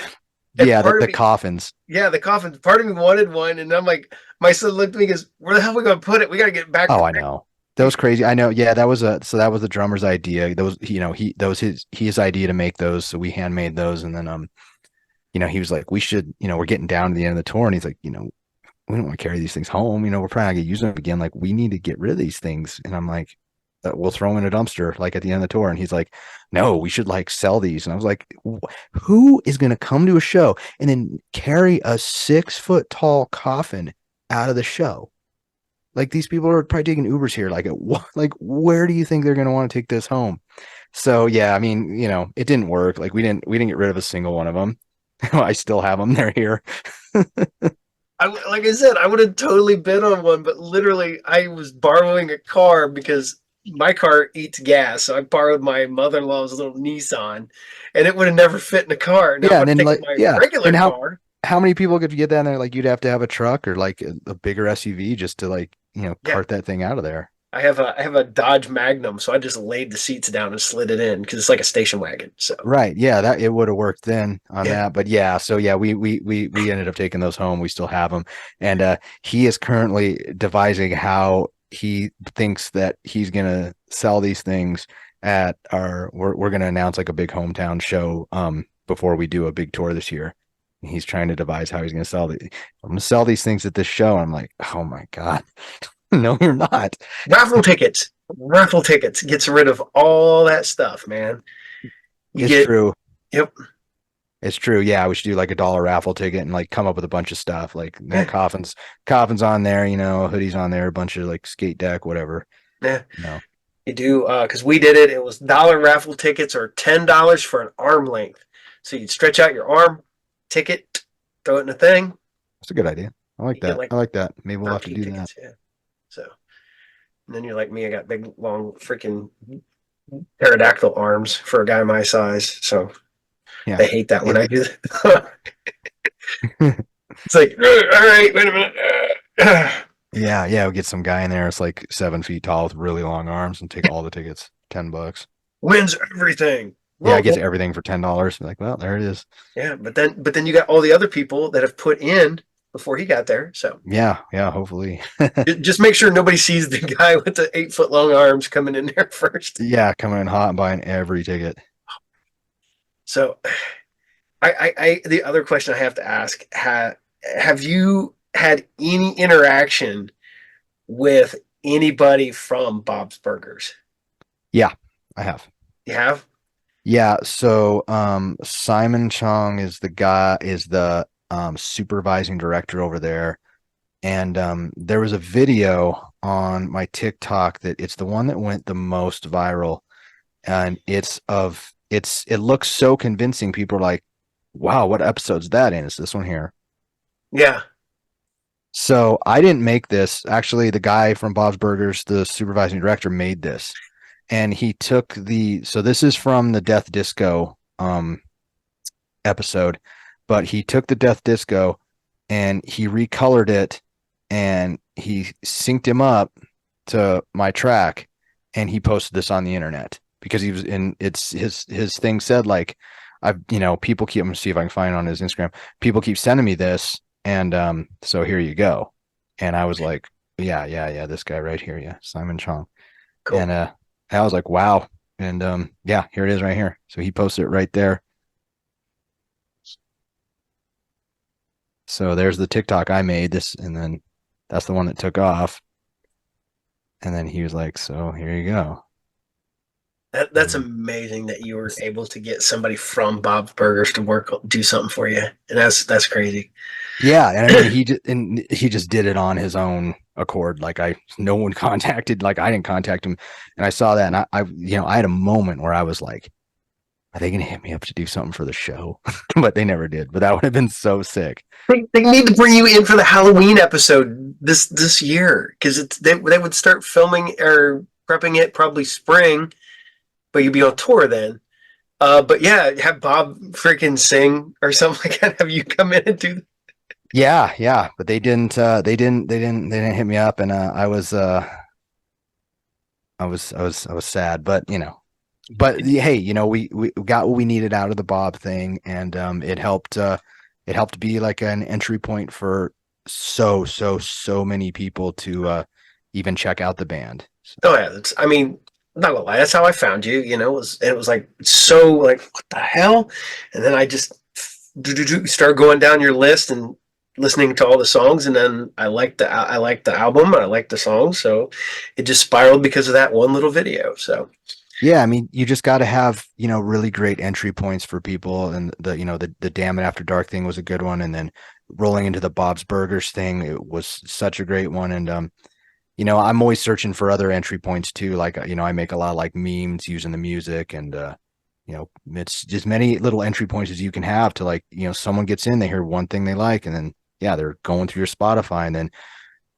Yeah, part of the me, coffins. yeah, the coffin. Part of me wanted one, and I'm like, my son looked at me and goes, "Where the hell are we gonna put it? We gotta get back Oh, to I know. That was crazy. I know. Yeah, that was the drummer's idea. That was, that was his idea to make those. So we handmade those. And then, he was like, we should, we're getting down to the end of the tour. And he's like, we don't want to carry these things home. We're probably not going to use them again. Like, we need to get rid of these things. And I'm like, we'll throw them in a dumpster, like at the end of the tour. And he's like, no, we should like sell these. And I was like, who is going to come to a show and then carry a 6 foot tall coffin out of the show? Like, these people are probably taking Ubers here. Like where do you think they're going to want to take this home? So yeah, I mean, it didn't work. Like we didn't get rid of a single one of them. I still have them. They're here. Like I said, I would have totally bid on one, but literally, I was borrowing a car because my car eats gas. So I borrowed my mother-in-law's little Nissan, and it would have never fit in the car. Now, if Yeah, and I'd then taken like my yeah, regular and car, how many people could you get down there? Like you'd have to have a truck or like a bigger SUV just to like yeah, cart that thing out of there. I have a Dodge Magnum, so I just laid the seats down and slid it in because it's like a station wagon. So Right. Yeah, that it would have worked then on yeah, that. But yeah, so yeah, we ended up taking those home. We still have them. And he is currently devising how he thinks that he's gonna sell these things at we're gonna announce like a big hometown show before we do a big tour this year. And he's trying to devise how he's going to sell the. I'm going to sell these things at this show. I'm like, oh my god, no, you're not. Raffle tickets. Raffle tickets gets rid of all that stuff, man. You It's get, true. yep, It's true. Yeah, we should do like a dollar raffle ticket and like come up with a bunch of stuff. Like yeah, coffins on there, hoodies on there, a bunch of like skate deck, whatever. yeah. You know. You do, because we did it. It was dollar raffle tickets or $10 for an arm length. So you'd stretch out your arm, ticket, throw it in a thing. That's a good idea. I like You get that. like I like that. Maybe we'll have to 13 do that. tickets. Yeah. So, and then you're like me. I got big, long, freaking pterodactyl arms for a guy my size. So Yeah. they hate that when It, I do that. It's like, all right, wait a minute. yeah, yeah. We'll get some guy in there. It's like 7 feet tall with really long arms and take all the tickets. $10. Wins everything. Yeah, Well, it gets everything for $10. Like, well, there it is. yeah, but then you got all the other people that have put in before he got there. So Yeah, yeah. Hopefully, just make sure nobody sees the guy with the 8 foot long arms coming in there first. yeah. Coming in hot and buying every ticket. So the other question I have to ask, have you had any interaction with anybody from Bob's Burgers? Yeah, I have. You have? Yeah, so Simon Chong is the supervising director over there. And there was a video on my TikTok that it's the one that went the most viral. And it looks so convincing. People are like, wow, what episode's that in? It's this one here. Yeah. So I didn't make this. Actually, the guy from Bob's Burgers, the supervising director, made this. And he took so this is from the Death Disco episode, but he took the Death Disco and he recolored it and he synced him up to my track and he posted this on the internet because he was in it's his thing said like people keep, I'm gonna see if I can find it on his Instagram. People keep sending me this and so here you go. And I was like, yeah, this guy right here, yeah, Simon Chong. Cool. And I was like, wow. And yeah, here it is right here. So he posted it right there. So there's the TikTok I made this, and then that's the one that took off. And then he was like, so here you go. That's amazing that you were able to get somebody from Bob's Burgers to do something for you, and that's crazy. Yeah, and I mean he just did it on his own accord. Like no one contacted, like I didn't contact him, and I saw that, and I had a moment where I was like, are they gonna hit me up to do something for the show? But they never did. But that would have been so sick. They need to bring you in for the Halloween episode this year because they would start filming or prepping it probably spring, but you'd be on tour then. But yeah, have Bob freaking sing or something like that. Have you come in and do that? Yeah, but they didn't hit me up, and I was sad, but hey, we got what we needed out of the Bob thing, and it helped be like an entry point for so many people to even check out the band. So. Oh yeah, I mean, not gonna lie, that's how I found you. It was like so like what the hell, and then I just start going down your list and listening to all the songs, and then I liked the album, I liked the songs, so it just spiraled because of that one little video. So yeah, I mean, you just got to have really great entry points for people, and the Damn It After Dark thing was a good one, and then rolling into the Bob's Burgers thing, it was such a great one, and I'm always searching for other entry points too. Like I make a lot of like memes using the music, and it's just many little entry points as you can have to like someone gets in, they hear one thing they like, and then yeah, they're going through your Spotify, and then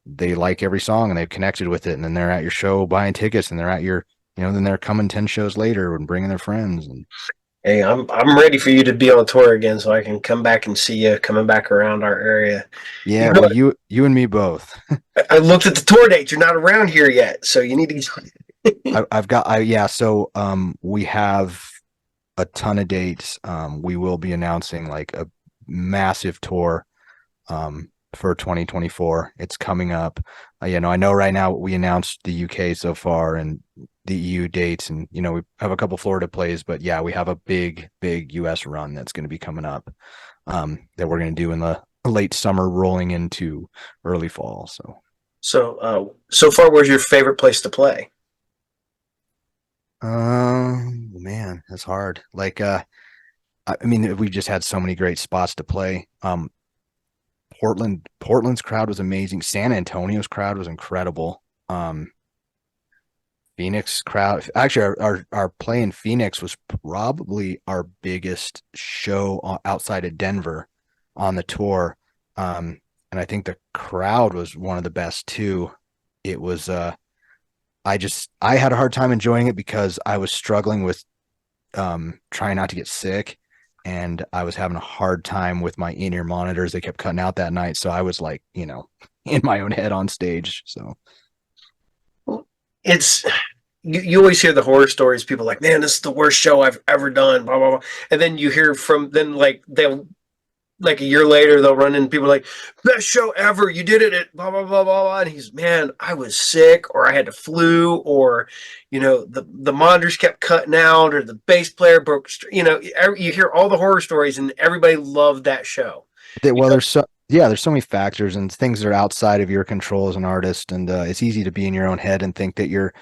they like every song and they've connected with it, and then they're at your show buying tickets, and they're at your then they're coming 10 shows later and bringing their friends. And hey, I'm ready for you to be on tour again, so I can come back and see you coming back around our area. yeah, well, you and me both. I looked at the tour dates. You're not around here yet, so you need to. I've got yeah. So we have a ton of dates. We will be announcing like a massive tour for 2024. It's coming up. I know right now we announced the UK so far, and the EU dates, and we have a couple Florida plays, but yeah, we have a big US run that's going to be coming up, that we're going to do in the late summer, rolling into early fall. So far, where's your favorite place to play? Man, that's hard. Like, I mean, we just had so many great spots to play. Portland's crowd was amazing. San Antonio's crowd was incredible. Phoenix crowd, actually, our play in Phoenix was probably our biggest show outside of Denver on the tour. And I think the crowd was one of the best too. It was, I had a hard time enjoying it because I was struggling with trying not to get sick, and I was having a hard time with my in-ear monitors. They kept cutting out that night, so I was like, in my own head on stage. So It's you always hear the horror stories. People are like, man, this is the worst show I've ever done. Blah blah blah. And then you hear from then like they'll like a year later they'll run in. People are like, best show ever. You did it at blah blah blah blah blah. And he's, man, I was sick, or I had the flu, or the monitors kept cutting out, or the bass player broke. You hear all the horror stories, and everybody loved that show. You well, know, there's so many factors and things that are outside of your control as an artist, and it's easy to be in your own head and think that you're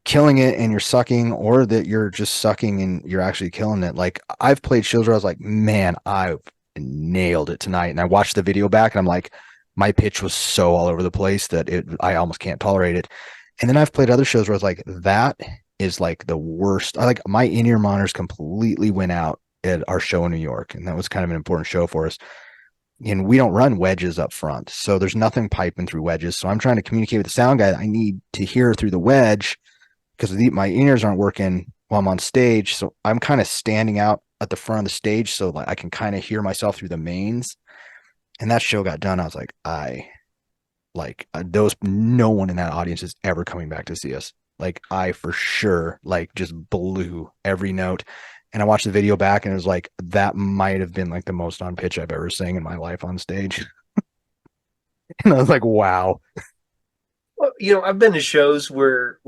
killing it and you're sucking, or that you're just sucking and you're actually killing it. Like, I've played shows where I was like, man, I nailed it tonight, and I watched the video back and I'm like, my pitch was so all over the place that I almost can't tolerate it. And then I've played other shows where I was like, that is like the worst. I like my in-ear monitors completely went out at our show in New York, and that was kind of an important show for us. And we don't run wedges up front, so there's nothing piping through wedges. So I'm trying to communicate with the sound guy that I need to hear through the wedge, because my ears aren't working while I'm on stage. So I'm kind of standing out at the front of the stage so like I can kind of hear myself through the mains. And that show got done. I was like, no one in that audience is ever coming back to see us. Like, I for sure like just blew every note. And I watched the video back, and it was like, that might have been like the most on pitch I've ever sang in my life on stage. And I was like, wow. well, I've been to shows where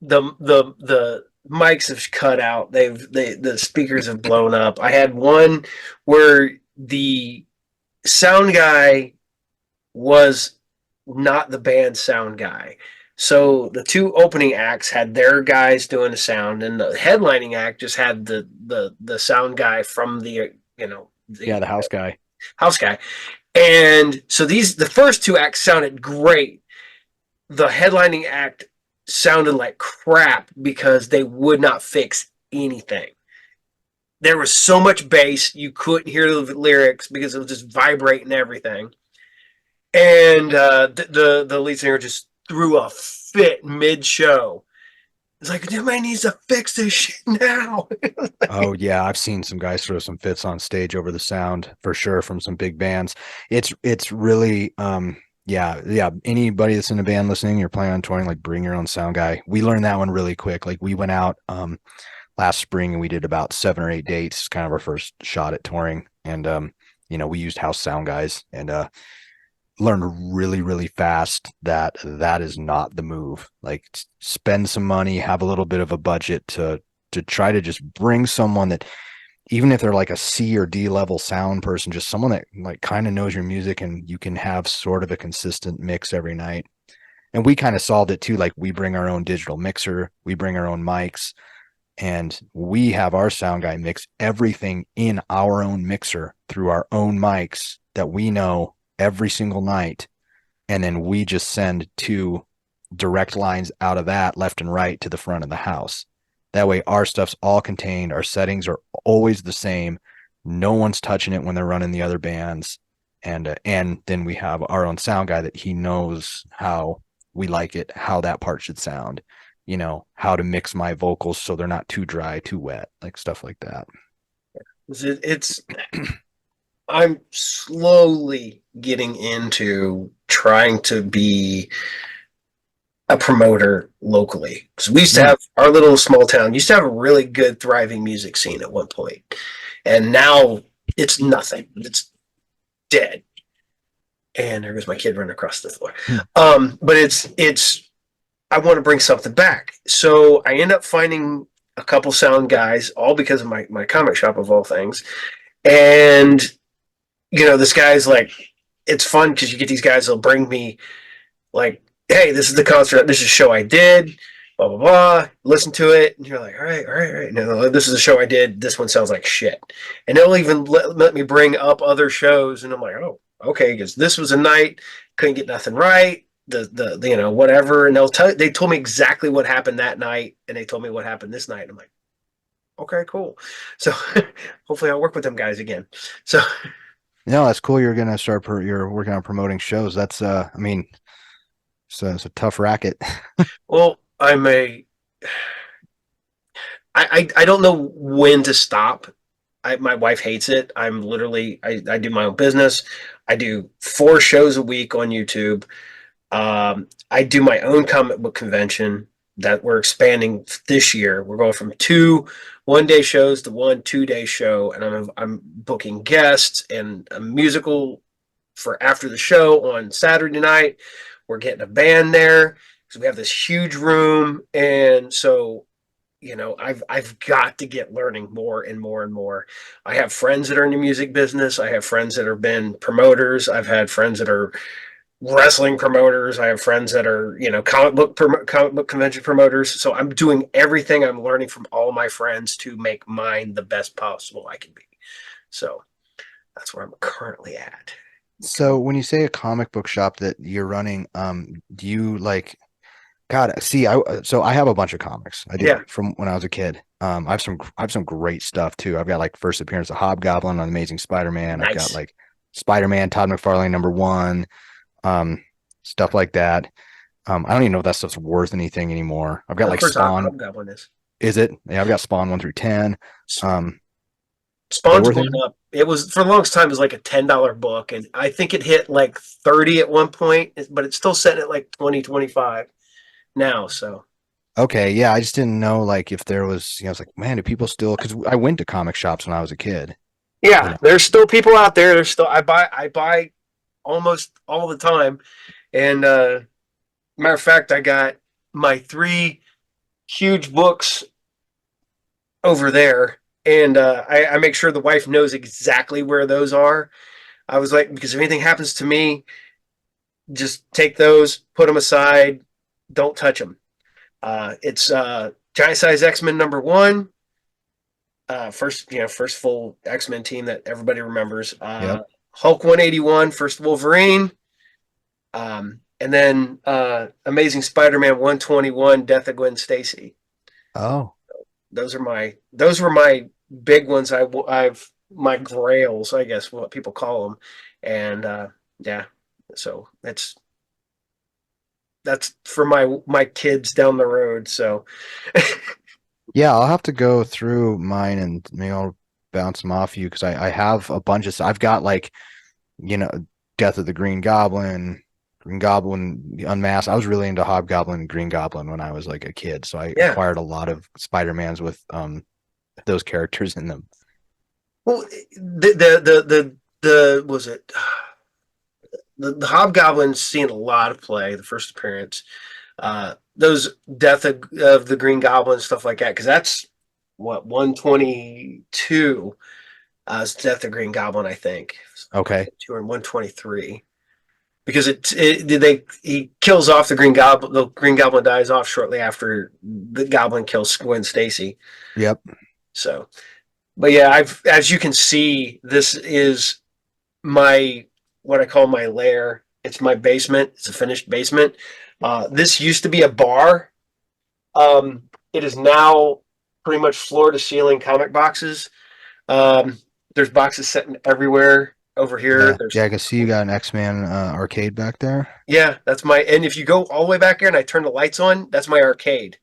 the mics have cut out. The speakers have blown up. I had one where the sound guy was not the band sound guy. So the two opening acts had their guys doing the sound, and the headlining act just had the sound guy from Yeah, the the house guy. house guy. And so the first two acts sounded great. The headlining act sounded like crap because they would not fix anything. There was so much bass you couldn't hear the lyrics because it was just vibrating everything. And the lead singer just threw a fit mid show. It's like, somebody needs to fix this shit now. Oh yeah, I've seen some guys throw some fits on stage over the sound for sure from some big bands. It's really yeah. Anybody that's in a band listening, you're planning on touring, like, bring your own sound guy. We learned that one really quick. Like, we went out last spring and we did about 7 or 8 dates, kind of our first shot at touring. And we used house sound guys, and learned really fast that that is not the move. Like, spend some money, have a little bit of a budget to try to just bring someone that, even if they're like a C or D level sound person, just someone that like kind of knows your music, and you can have sort of a consistent mix every night. And we kind of solved it too. Like, we bring our own digital mixer, we bring our own mics, and we have our sound guy mix everything in our own mixer through our own mics that we know every single night. And then we just send 2 direct lines out of that, left and right, to the front of the house. That way our stuff's all contained. Our settings are always the same. No one's touching it when they're running the other bands. And then we have our own sound guy that he knows how we like it, how that part should sound, how to mix my vocals so they're not too dry, too wet, like stuff like that. It's I'm slowly getting into trying to be a promoter locally, because we used to Mm. have our little small town used to have a really good thriving music scene at one point, and now it's nothing. It's dead. And there goes my kid running across the floor. Mm. But it's I want to bring something back. So I end up finding a couple sound guys, all because of my comic shop of all things. And, this guy's like, it's fun because you get these guys that'll bring me like, hey, this is the concert, this is a show I did, blah, blah, blah. Listen to it. And you're like, all right, all right, all right. No, this is a show I did. This one sounds like shit. And they'll even let me bring up other shows. And I'm like, oh, okay, because this was a night, couldn't get nothing right. The whatever, and they told me exactly what happened that night, and they told me what happened this night. I'm like, okay, cool. So hopefully I'll work with them guys again. So No, that's cool. You're gonna start. You're working on promoting shows. That's. I mean, it's a tough racket. well, I don't know when to stop. My wife hates it. I'm literally I do my own business. I do 4 shows a week on YouTube. I do my own comic book convention that we're expanding this year. We're going from 2 1-day shows to 1 2-day show, and I'm booking guests and a musical for after the show on Saturday night. We're getting a band there because we have this huge room, and so I've got to get learning more and more and more. I have friends that are in the music business. I have friends that have been promoters. I've had friends that are wrestling promoters. I have friends that are, comic book convention promoters. So I'm doing everything I'm learning from all my friends to make mine the best possible I can be. So that's where I'm currently at. So when you say a comic book shop that you're running, do you like? God, see, I have a bunch of comics. I do Yeah, from when I was a kid. I have some great stuff too. I've got like first appearance of Hobgoblin on Amazing Spider-Man. I've got nice. like Spider-Man, Todd McFarlane #1, um, stuff like that. I don't even know if that stuff's worth anything anymore. I've got Of like course, Spawn. Hobgoblin is. Is it? Yeah, I've got Spawn 1 through 10. They Spawn's worth going anything? up. It was for the longest time. It was like a $10 book, and I think it hit like 30 at one point, but it's still setting at like 20 25 now. So Okay, yeah, I just didn't know like if there was, I was like, man, do people still? Because I went to comic shops when I was a kid. You yeah, know. there's still people out there. There's still I buy almost all the time, and matter of fact, I got my 3 huge books over there, and I make sure the wife knows exactly where those are. I was like, because if anything happens to me, just take those, put them aside, don't touch them. It's Giant Size X-Men #1, first full X-Men team that everybody remembers. Yep. Hulk 181, first Wolverine, and then Amazing Spider-Man 121, Death of Gwen Stacy. Oh, Those were my big ones. I've my grails, I guess, what people call them, and yeah, so that's for my kids down the road. So yeah, I'll have to go through mine and maybe I'll bounce them off you because I have a bunch of. I've got like you know, Death of the Green Goblin Unmasked. I was really into Hobgoblin and Green Goblin when I was like a kid, so I yeah, acquired a lot of Spider-Mans with those characters in them. well, the was it the Hobgoblin's seen a lot of play. The first appearance, those Death of the Green Goblin stuff like that, because that's what 122. It's Death of the Green Goblin, I think. Okay. 123. Because he kills off the Green Goblin. The Green Goblin dies off shortly after the Goblin kills Gwen Stacy. Yep. So, but yeah, as you can see, this is my what I call my lair. It's my basement. It's a finished basement. This used to be a bar. It is now pretty much floor to ceiling comic boxes. Um, there's boxes sitting everywhere over here. Yeah. There's Yeah, I can see you got an X-Men arcade back there. Yeah, that's my. And if you go all the way back here and I turn the lights on, that's my arcade.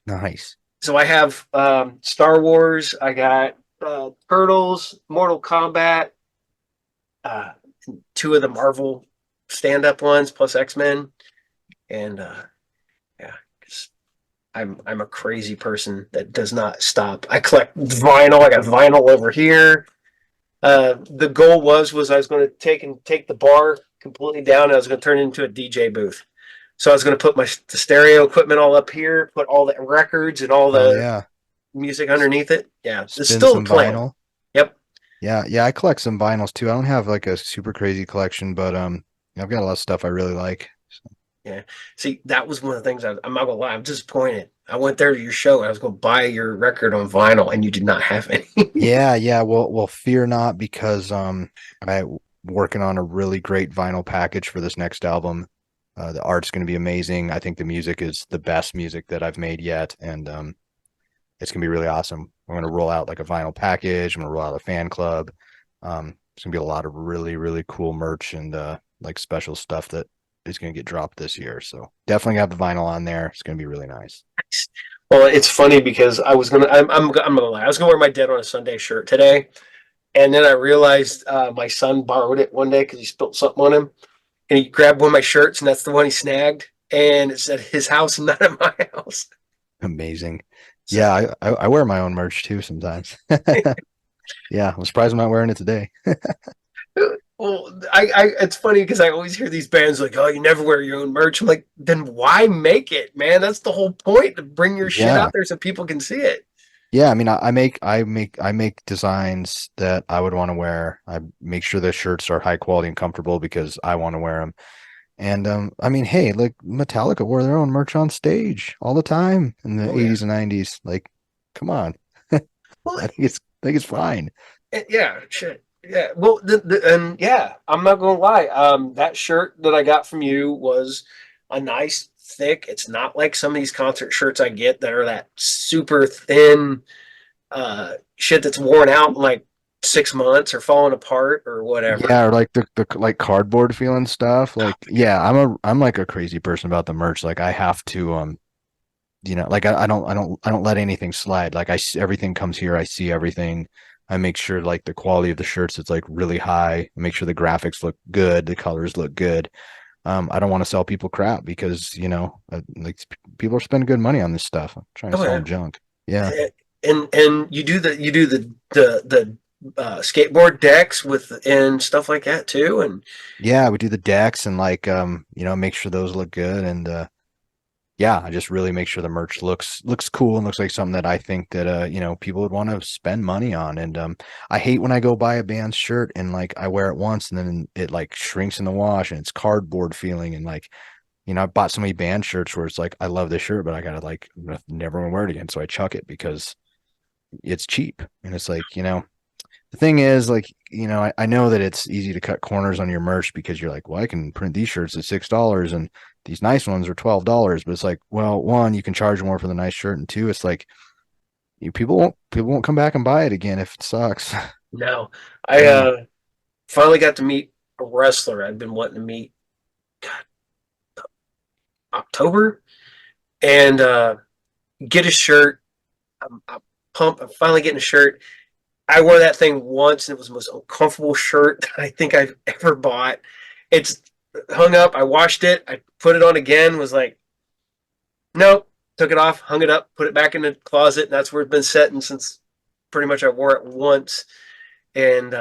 Nice. So I have Star Wars. I got Turtles, Mortal Kombat, uh, 2 of the Marvel stand-up ones, plus X-Men, and yeah, 'cause I'm a crazy person that does not stop. I collect vinyl. I got vinyl over here. The goal was I was going to take the bar completely down. And I was going to turn it into a DJ booth. So I was going to put the stereo equipment all up here, put all the records and all Oh the yeah. music underneath it. Yeah, it's Spin still the some plan. vinyl. Yep. Yeah, yeah, I collect some vinyls too. I don't have like a super crazy collection, but I've got a lot of stuff I really like. So, Yeah. See, that was one of the things I'm not gonna lie, I'm disappointed. I went there to your show and I was gonna buy your record on vinyl and you did not have any. yeah, yeah, well, fear not because I working on a really great vinyl package for this next album. The art's going to be amazing. I think the music is the best music that I've made yet, and it's gonna be really awesome. I'm gonna roll out like a vinyl package. I'm gonna roll out a fan club. It's gonna be a lot of really, really cool merch and like special stuff that is gonna get dropped this year. So definitely have the vinyl on there. It's gonna be really nice. Well, it's funny because I'm gonna lie. I was gonna wear my Dead on a Sunday shirt today, and then I realized my son borrowed it one day because he spilled something on him, and he grabbed one of my shirts, and that's the one he snagged, and it said his house, not at my house. Amazing. So, Yeah, I wear my own merch too sometimes. Yeah, I'm surprised I'm not wearing it today. well, it's funny because I always hear these bands like, "Oh, you never wear your own merch." I'm like, then why make it, man? That's the whole point to bring your shit out Yeah. there so people can see it. Yeah, I mean, I make designs that I would want to wear. I make sure the shirts are high quality and comfortable because I want to wear them. And I mean, hey, like Metallica wore their own merch on stage all the time in the Oh yeah. 80s and 90s. Like, come on. Well, I think it's fine. yeah, shit. Yeah. Well, and yeah, I'm not gonna lie. That shirt that I got from you was a nice thick. It's not like some of these concert shirts I get that are that super thin shit that's worn out in like 6 months or falling apart or whatever. Yeah, or like the like cardboard feeling stuff. Like, yeah, I'm like a crazy person about the merch. Like I have to like I don't let anything slide. Like everything comes here. I see everything. I make sure like the quality of the shirts is like really high. I make sure the graphics look good, the colors look good. I don't want to sell people crap because like people are spending good money on this stuff. I'm trying to Oh sell yeah. them junk. Yeah, And you do the skateboard decks with and stuff like that too. And yeah, we do the decks and like make sure those look good and yeah, I just really make sure the merch looks cool and looks like something that I think that people would want to spend money on. And I hate when I go buy a band's shirt and like I wear it once and then it like shrinks in the wash and it's cardboard feeling and like I bought so many band shirts where it's like I love this shirt but I gotta like never want to wear it again, so I chuck it because it's cheap. And it's like the thing is, like, I know that it's easy to cut corners on your merch because you're like, well, I can print these shirts at $6 and these nice ones are $12. But it's like, well, one, you can charge more for the nice shirt, and two, it's like people won't come back and buy it again if it sucks. no, I Yeah. finally got to meet a wrestler I've been wanting to meet October and get a shirt. I'm pumped. I'm finally getting a shirt. I wore that thing once and it was the most uncomfortable shirt that I think I've ever bought. It's hung up. I washed it. I put it on again. Was like, nope. Took it off, hung it up, put it back in the closet, and that's where it's been sitting since pretty much I wore it once. And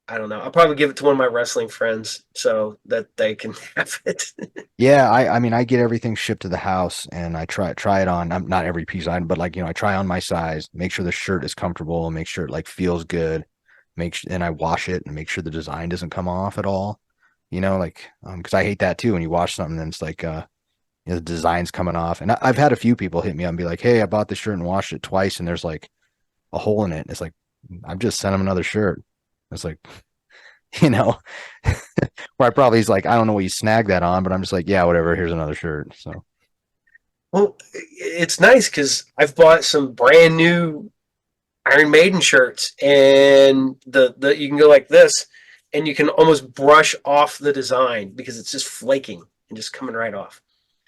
I don't know. I'll probably give it to one of my wrestling friends so that they can have it. Yeah, I mean I get everything shipped to the house and I try it on. I'm not every piece on, but like I try on my size, make sure the shirt is comfortable, make sure it like feels good, and I wash it and make sure the design doesn't come off at all. Like because I hate that too when you wash something and it's like the design's coming off. And I've had a few people hit me up and be like, "Hey, I bought this shirt and washed it twice and there's like a hole in it." And it's like I've just sent them another shirt. It's like you know, where I probably is like, I don't know what you snagged that on, but I'm just like, yeah, whatever. Here's another shirt. So Well, it's nice because I've bought some brand new Iron Maiden shirts, and the you can go like this, and you can almost brush off the design because it's just flaking and just coming right off.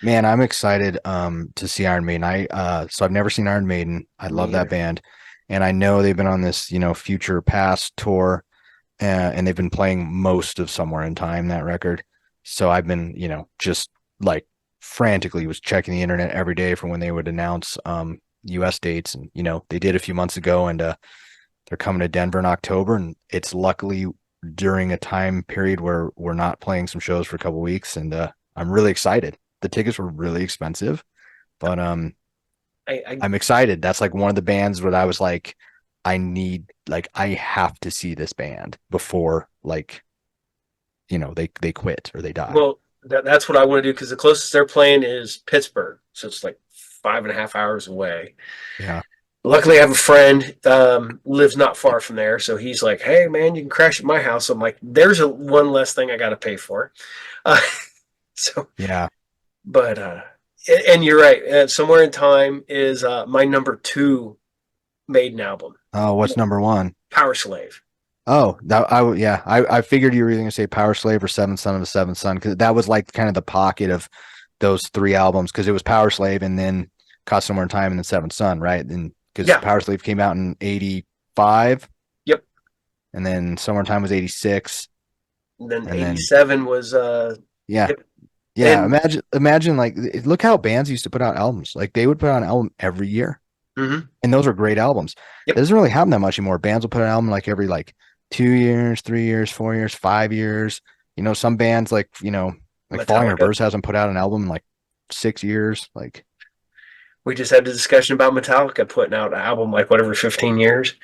man, I'm excited to see Iron Maiden. So I've never seen Iron Maiden. I Me love that either. band. And I know they've been on this, Future Past tour, and they've been playing most of Somewhere in Time, that record. So I've been, just like frantically was checking the internet every day for when they would announce US dates. And, they did a few months ago and they're coming to Denver in October. And it's luckily during a time period where we're not playing some shows for a couple weeks. And I'm really excited. the tickets were really expensive, but I I'm excited. That's like one of the bands where I was like, I have to see this band before like, they quit or they die. well, that's what I want to do because the closest they're playing is Pittsburgh, so it's like 5.5 hours away. Yeah. Luckily, I have a friend lives not far from there, so he's like, "Hey, man, you can crash at my house." I'm like, "There's one less thing I got to pay for." Uh, so, Yeah. but and you're right. Somewhere in Time is my number two Maiden album, Oh, what's number one? Power Slave. Oh, yeah, I figured you were either gonna say Power Slave or Seventh Son of the Seventh Son because that was like kind of the pocket of those three albums because it was Power Slave and then Caught Somewhere in Time and then Seventh Son, right? And because Yeah. Power Slave came out in '85 Yep. and then Somewhere in Time was '86 And then and then '87 was yeah, yep. yeah. And Imagine like look how bands used to put out albums. Like they would put out an album every year, mhm. and those were great albums. It Yep. doesn't really happen that much anymore. Bands will put an album like every like 2 years, 3 years, 4 years, 5 years. Some bands like Falling Metallica. Reverse hasn't put out an album in like 6 years. Like, We just had a discussion about Metallica putting out an album like whatever 15 years.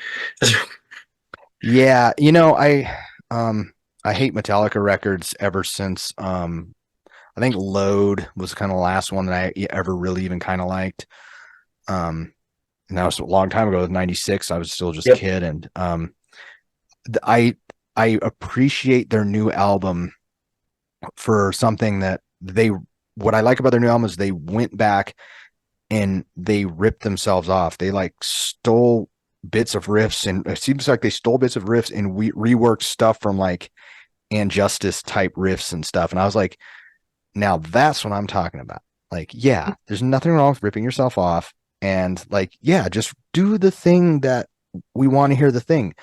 yeah, I hate Metallica records ever since I think Load was kind of the last one that I ever really even kind of liked. And that was a long time ago, it was '96. I was still just a Yep. kid, and I I appreciate their new album for something that they what I like about their new album is they went back and they ripped themselves off. They like stole bits of riffs, and it seems like they stole bits of riffs and we reworked stuff from like and Justice type riffs and stuff. And I was like, now that's what I'm talking about. Like, yeah, there's nothing wrong with ripping yourself off. And like, yeah, just do the thing that we want to hear the thing.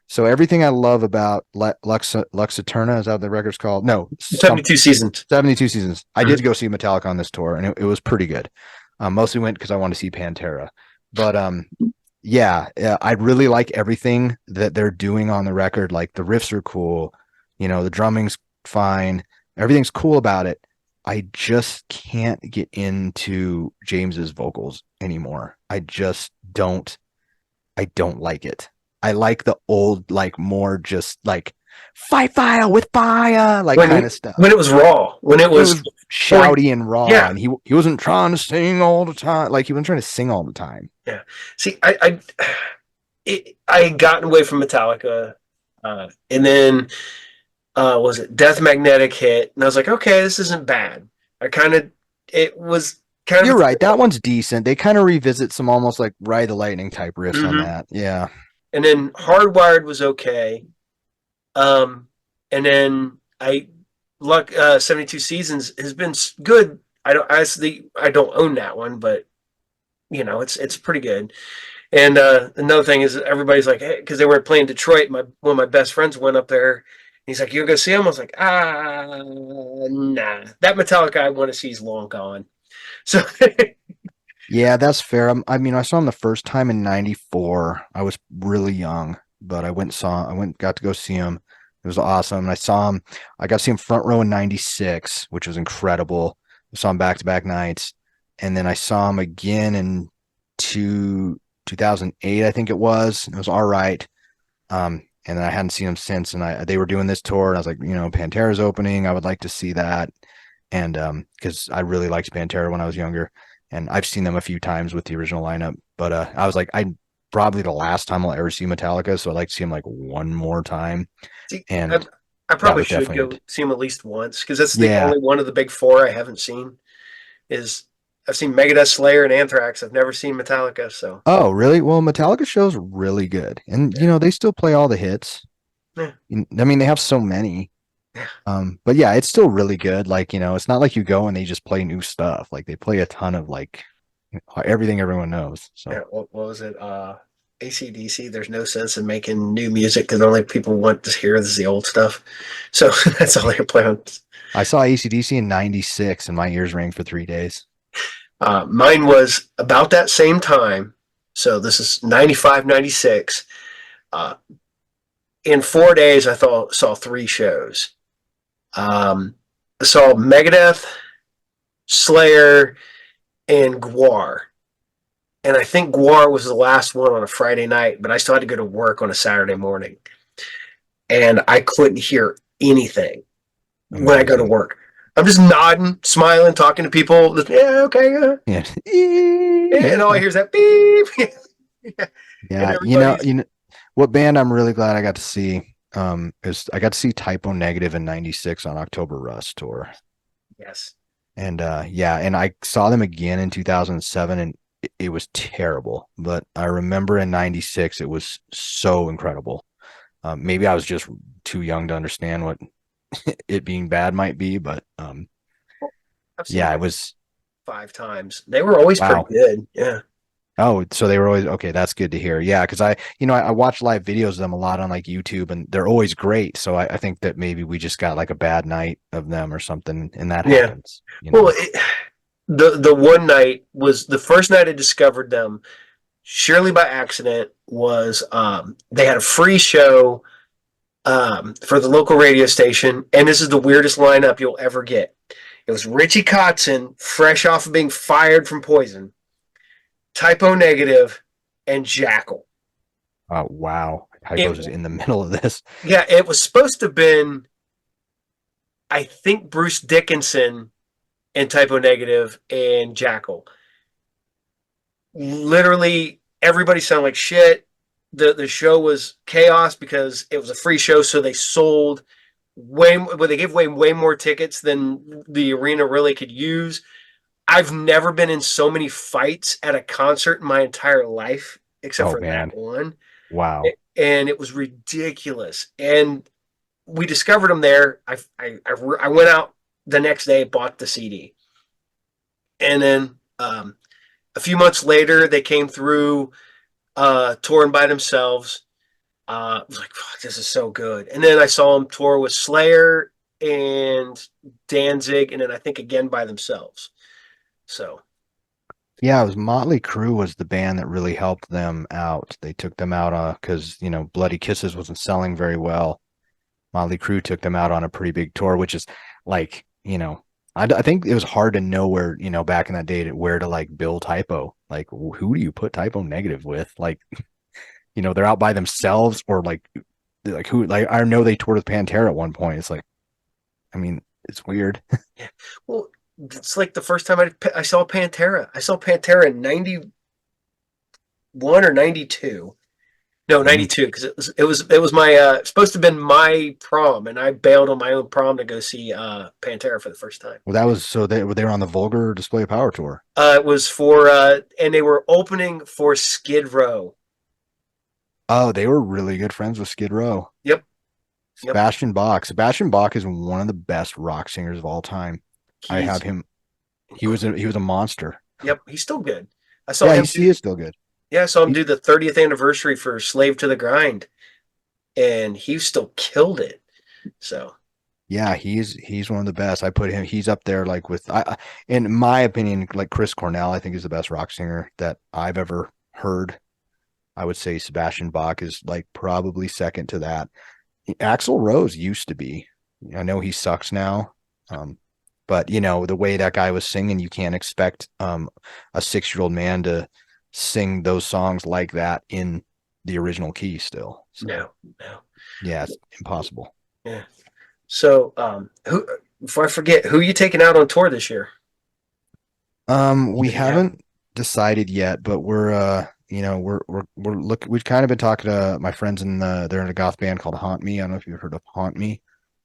So everything I love about Lux Eterna, is that what the record's called? No, 72 seasons. 72 Seasons. I Mhm. did go see Metallica on this tour, and it was pretty good. Mostly went because I wanted to see Pantera. But yeah, I really like everything that they're doing on the record. Like the riffs are cool, the drumming's fine, everything's cool about it. I just can't get into James's vocals anymore. I don't like it. I like the old, like more just like fight fire with fire, like kind When of stuff. when it was raw, when it When it was was shouty and raw, yeah, and he wasn't trying to sing all the time. Like he wasn't trying to sing all the time. yeah. See, I had gotten away from Metallica, and then was it Death Magnetic hit, and I was like, okay, this isn't bad. It was kind You're of right. That one's decent. They kind of revisit some almost like Ride the Lightning type riffs on mhm. that. Yeah. And then Hardwired was okay. And then 72 seasons has been good. I don't own that one, but it's pretty good. And another thing is everybody's like, hey, because they were playing Detroit. One of my best friends went up there. He's like, "You gonna go see him?" I was like, nah. That Metallica I want to see is long gone. So Yeah, that's fair. I saw him the first time in '94. I was really young, but got to go see him. It was awesome. And I got to see him front row in '96, which was incredible. I saw him back-to-back nights. And then I saw him again in 2008, I think it was. It was all right. And then I hadn't seen him since. And they were doing this tour, and I was like, Pantera's opening. I would like to see that. And because I really liked Pantera when I was younger, and I've seen them a few times with the original lineup. But I was like, I probably the last time I'll ever see Metallica, so I'd like to see him like one more time. see, And I that probably was should definitely go it. see him at least once because that's the Yeah. only one of the big four I haven't seen. Is I've seen Megadeth, Slayer, and Anthrax. I've never seen Metallica, so Oh, really? Well, Metallica shows really good, and yeah, they still play all the hits. yeah, I mean, they have so many. yeah. But yeah, it's still really good. Like, it's not like you go and they just play new stuff. Like they play a ton of like everything everyone knows. So Yeah, what was it? AC/DC. There's no sense in making new music because only people want to hear is the old stuff. So that's all they play on. I saw AC/DC in '96 and my ears rang for 3 days. Mine was about that same time. So this is 95, 96. Uh, in 4 days, saw three shows. I saw Megadeth, Slayer, and Guar. And I think Guar was the last one on a Friday night, but I still had to go to work on a Saturday morning. And I couldn't hear anything when I go to Amazing. work. I'm just nodding, smiling, talking to people. Yeah, okay, yeah. Yeah. And all I hear is that beep. And Yeah, everybody's, what band I'm really glad I got to see is I got to see Typo Negative in '96 on October Rust tour. yes. And yeah, and I saw them again in 2007 and it was terrible, but I remember in '96 it was so incredible. Maybe I was just too young to understand what it being bad might be, but I've seen yeah, them it was 5 times. They were always pretty wow. good. Yeah. Oh, so they were always okay. That's good to hear. Yeah, because I watch live videos of them a lot on like YouTube, and they're always great. So I think that maybe we just got like a bad night of them or something, and that Yeah. happens. Well, the one night was the first night I discovered them, surely by accident, was they had a free show for the local radio station, and this is the weirdest lineup you'll ever get. It was Richie Kotzen, fresh off of being fired from Poison, Typo Negative, and Jackal. Wow, It Typos is in the middle of this. Yeah, it was supposed to have been, I think, Bruce Dickinson and Typo Negative and Jackal. Literally, everybody sounded like shit. The show was chaos because it was a free show, so they sold they gave away way more tickets than the arena really could use. I've never been in so many fights at a concert in my entire life, except Oh for that man, one. wow. And it was ridiculous. And we discovered them there. I went out the next day, bought the CD, and then a few months later, they came through touring by themselves. I was like, fuck, this is so good. And then I saw them tour with Slayer and Danzig, and then I think again by themselves. So Yeah, it was Motley Crue was the band that really helped them out. They took them out because Bloody Kisses wasn't selling very well. Motley Crue took them out on a pretty big tour, which is like, I think it was hard to know where, back in that day, where to like bill Typo. Like, who do you put Typo Negative with? Like, they're out by themselves or like who, like, I know they toured with Pantera at one point. It's like, I mean, it's weird. yeah, well, it's like the first time I saw Pantera. I saw Pantera in '91 or '92. No, Mm. '92 because it was my supposed to have been my prom, and I bailed on my own prom to go see Pantera for the first time. Well, that was so they were on the Vulgar Display of Power tour. It was for and they were opening for Skid Row. Oh, they were really good friends with Skid Row. Yep, yep. Sebastian Bach. Sebastian Bach is one of the best rock singers of all time. I have He's him. He was a monster. Yep, he's still good. I saw Yeah, him he do is still good. Yeah, I saw him He, do the 30th anniversary for Slave to the Grind, and he still killed it. So yeah, he's one of the best. I put him. He's up there like with in my opinion, like Chris Cornell. I think is the best rock singer that I've ever heard. I would say Sebastian Bach is like probably second to that. Axl Rose used to be. I know he sucks now. But the way that guy was singing, you can't expect a 6-year-old man to sing those songs like that in the original key still. So no, no, yeah, it's impossible. yeah. So who? Before I forget, who are you taking out on tour this year? We If you have, haven't decided yet, but we're look we've kind of been talking to my friends they're in a goth band called Haunt Me. I don't know if you've heard of Haunt Me.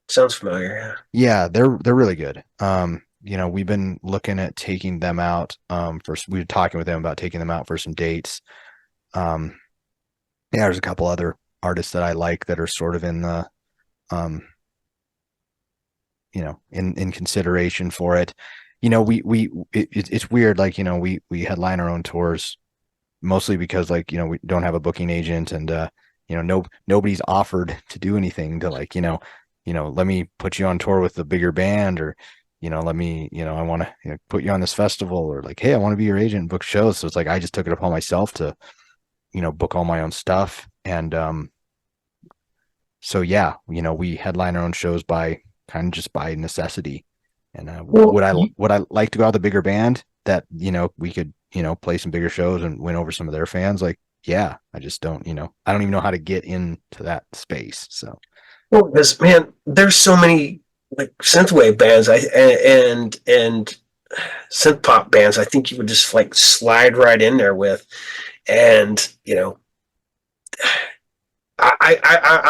sounds familiar. Yeah, they're really good. We've been looking at taking them out. We were talking with them about taking them out for some dates. Um, yeah, there's a couple other artists that I like that are sort of in the um, in consideration for it. It's weird. Like, we headline our own tours mostly because like, we don't have a booking agent and nobody's offered to do anything to like, let me put you on tour with the bigger band or let me, I want to put you on this festival or like, hey, I want to be your agent and book shows. So it's like I just took it upon myself to, book all my own stuff. And so yeah, we headline our own shows by kind of just by necessity. And Well, would I like to go out with a bigger band that, we could, play some bigger shows and win over some of their fans? Like, yeah, I just don't, I don't even know how to get into that space. So because man, there's so many like synthwave bands, and synth pop bands. I think you would just like slide right in there with, and I'm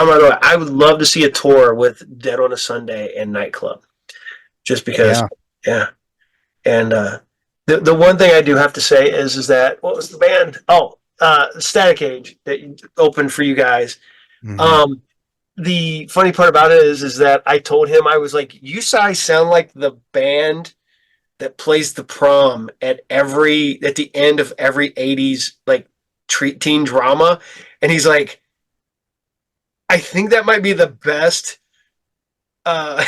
not gonna. I would love to see a tour with Dead on a Sunday and Nightclub, just because. yeah. Yeah, and the one thing I do have to say is that what was the band? Oh, Static Age that opened for you guys. Hmm. Um, the funny part about it is that I told him, I was like, "You guys sound like the band that plays the prom at the end of every '80s like teen drama," and he's like, "I think that might be the best uh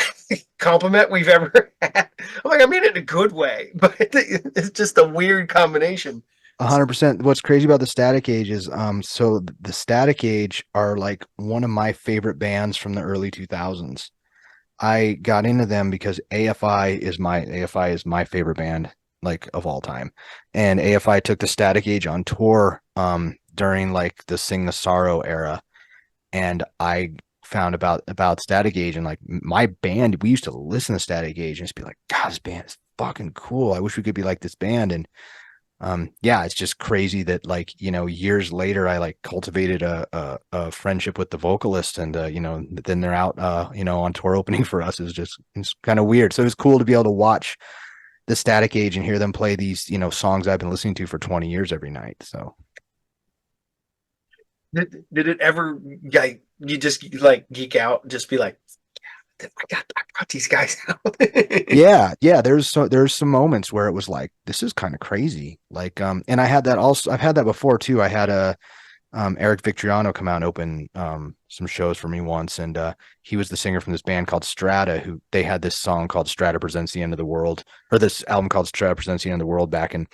compliment we've ever had." I'm like, I mean it in a good way, but it's just a weird combination. 100%. What's crazy about the Static Age is, so the Static Age are like one of my favorite bands from the early 2000s. I got into them because AFI is my favorite band, like, of all time. And AFI took the Static Age on tour during like the Sing the Sorrow era, and I found about Static Age, and like my band, we used to listen to Static Age and just be like, God, this band is fucking cool. I wish we could be like this band. And yeah, it's just crazy that, like, years later I like cultivated a friendship with the vocalist, and then they're out on tour opening for us. It's kind of weird. So it was cool to be able to watch the Static Age and hear them play these songs I've been listening to for 20 years every night. So Did it ever like you just like geek out, just be like, I got these guys out. yeah, there's some moments where it was like, this is kind of crazy. Like, and I've had that before too. I had a Eric Victoriano come out and open some shows for me once, and he was the singer from this band called Strata, who they had this song called Strata Presents the End of the World, or this album called Strata Presents the End of the World back in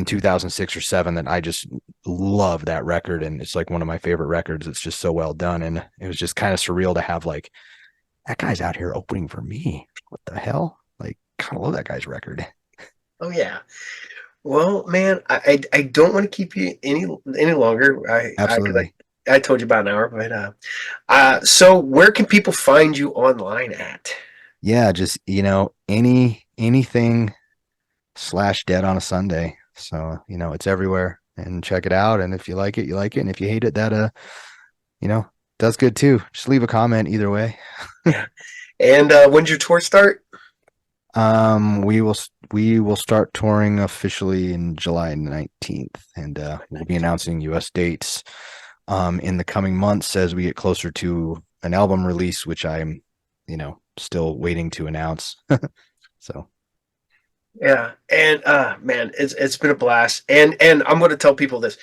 2006 or 7, that I just love that record, and it's like one of my favorite records. It's just so well done, and it was just kind of surreal to have, like, that guy's out here opening for me. What the hell? Like, kind of love that guy's record. Oh yeah. Well, man, I don't want to keep you any longer. Absolutely. I told you about an hour, but so where can people find you online at? Yeah, just anything slash Dead on a Sunday. So, it's everywhere, and check it out. And if you like it, you like it. And if you hate it, you know, that's good too. Just leave a comment either way. Yeah. And when's your tour start? We will start touring officially in July 19th, and we'll be announcing US dates in the coming months as we get closer to an album release, which I'm, still waiting to announce. So, Yeah, and man, it's been a blast. And I'm going to tell people this: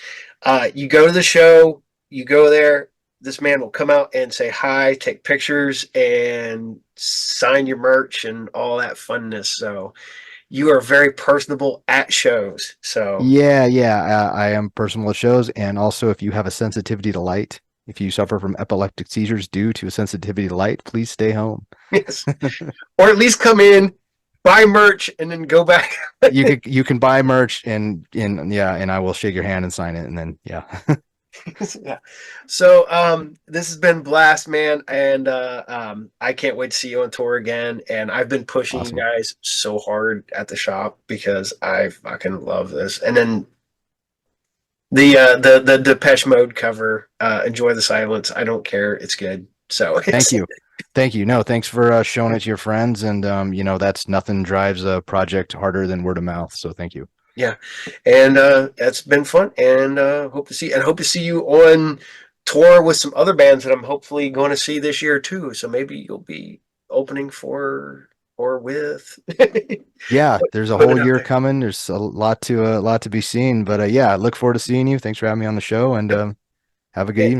you go to the show, you go there. This man will come out and say hi, take pictures, and sign your merch and all that funness. So you are very personable at shows. So yeah, I am personal at shows, and also if you have a sensitivity to light, if you suffer from epileptic seizures due to a sensitivity to light, please stay home. yes, or at least come in, buy merch, and then go back. You can buy merch, and yeah, and I will shake your hand and sign it, and then yeah. Yeah. So this has been blast, man, and I can't wait to see you on tour again. And I've been pushing you Awesome. guys so hard at the shop because I fucking love this. And then the Depeche Mode cover, Enjoy the Silence. I don't care. It's good. So Thank it's you. Thank you. No, thanks for showing it to your friends. And, that's nothing drives a project harder than word of mouth. So thank you. yeah. And it's been fun, and hope to see you on tour with some other bands that I'm hopefully going to see this year too. So maybe you'll be opening for or with. Yeah, there's a Putting whole it out year there. coming. There's a lot to be seen. But yeah, I look forward to seeing you. Thanks for having me on the show, and Yep. have a good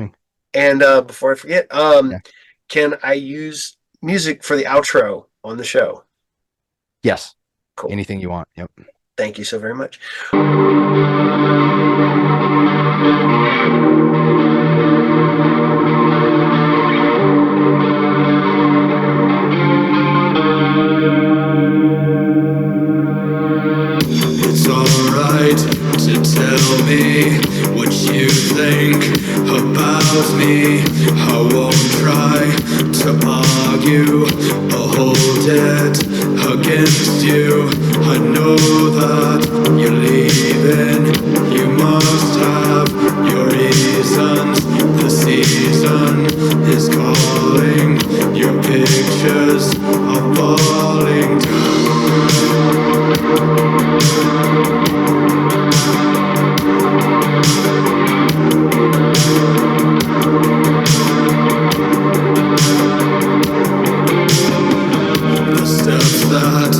And, evening. before I forget, Yeah. can I use music for the outro on the show? Yes. Cool. Anything you want. Yep. Thank you so very much. to argue or hold it against you. I know that you're leaving. You must have your reasons. The season is calling. Your pictures are falling the steps that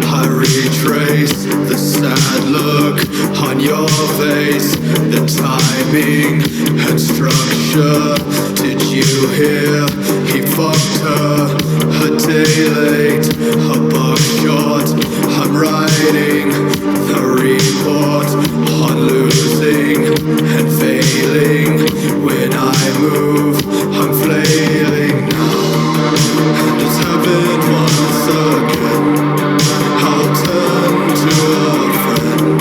I retrace, the sad look on your face, the timing and structure. Did you hear? He fucked her a day late, a buckshot. I'm writing the report on losing and failing. When I move, I'm flailing now, and it's happened once again. I'll turn to a friend,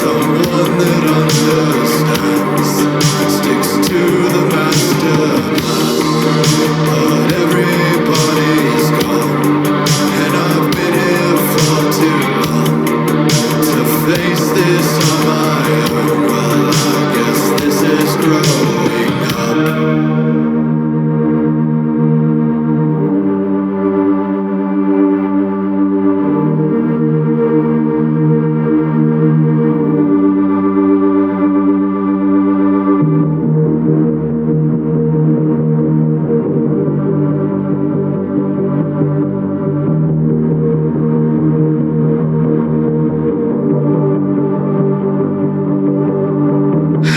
someone that understands, sticks to the master plan. But everybody's gone, and I've been here for too long to face this on my own. Well, I guess this is growing up.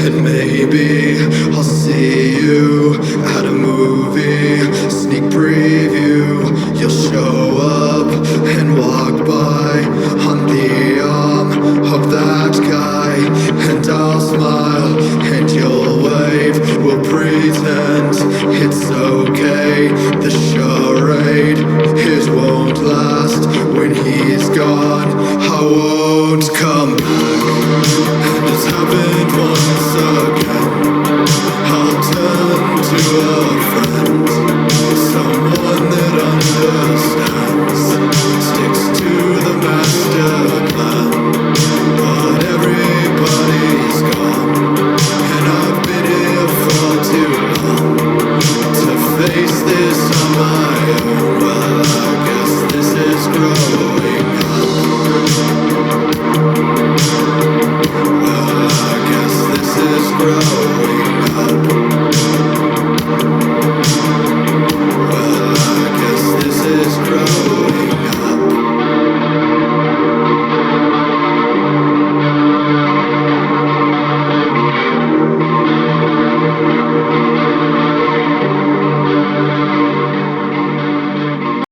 And maybe I'll see you at a movie sneak preview. You'll show up and walk by on the arm of that guy, and I'll smile and you'll wave. We'll pretend it's okay. The charade, it won't last. When he's gone, I won't come back. And it's happened once again. I'll turn to a friend, someone that understands, sticks to the master plan. But everybody's gone, and I've been here for too long to face this on my own.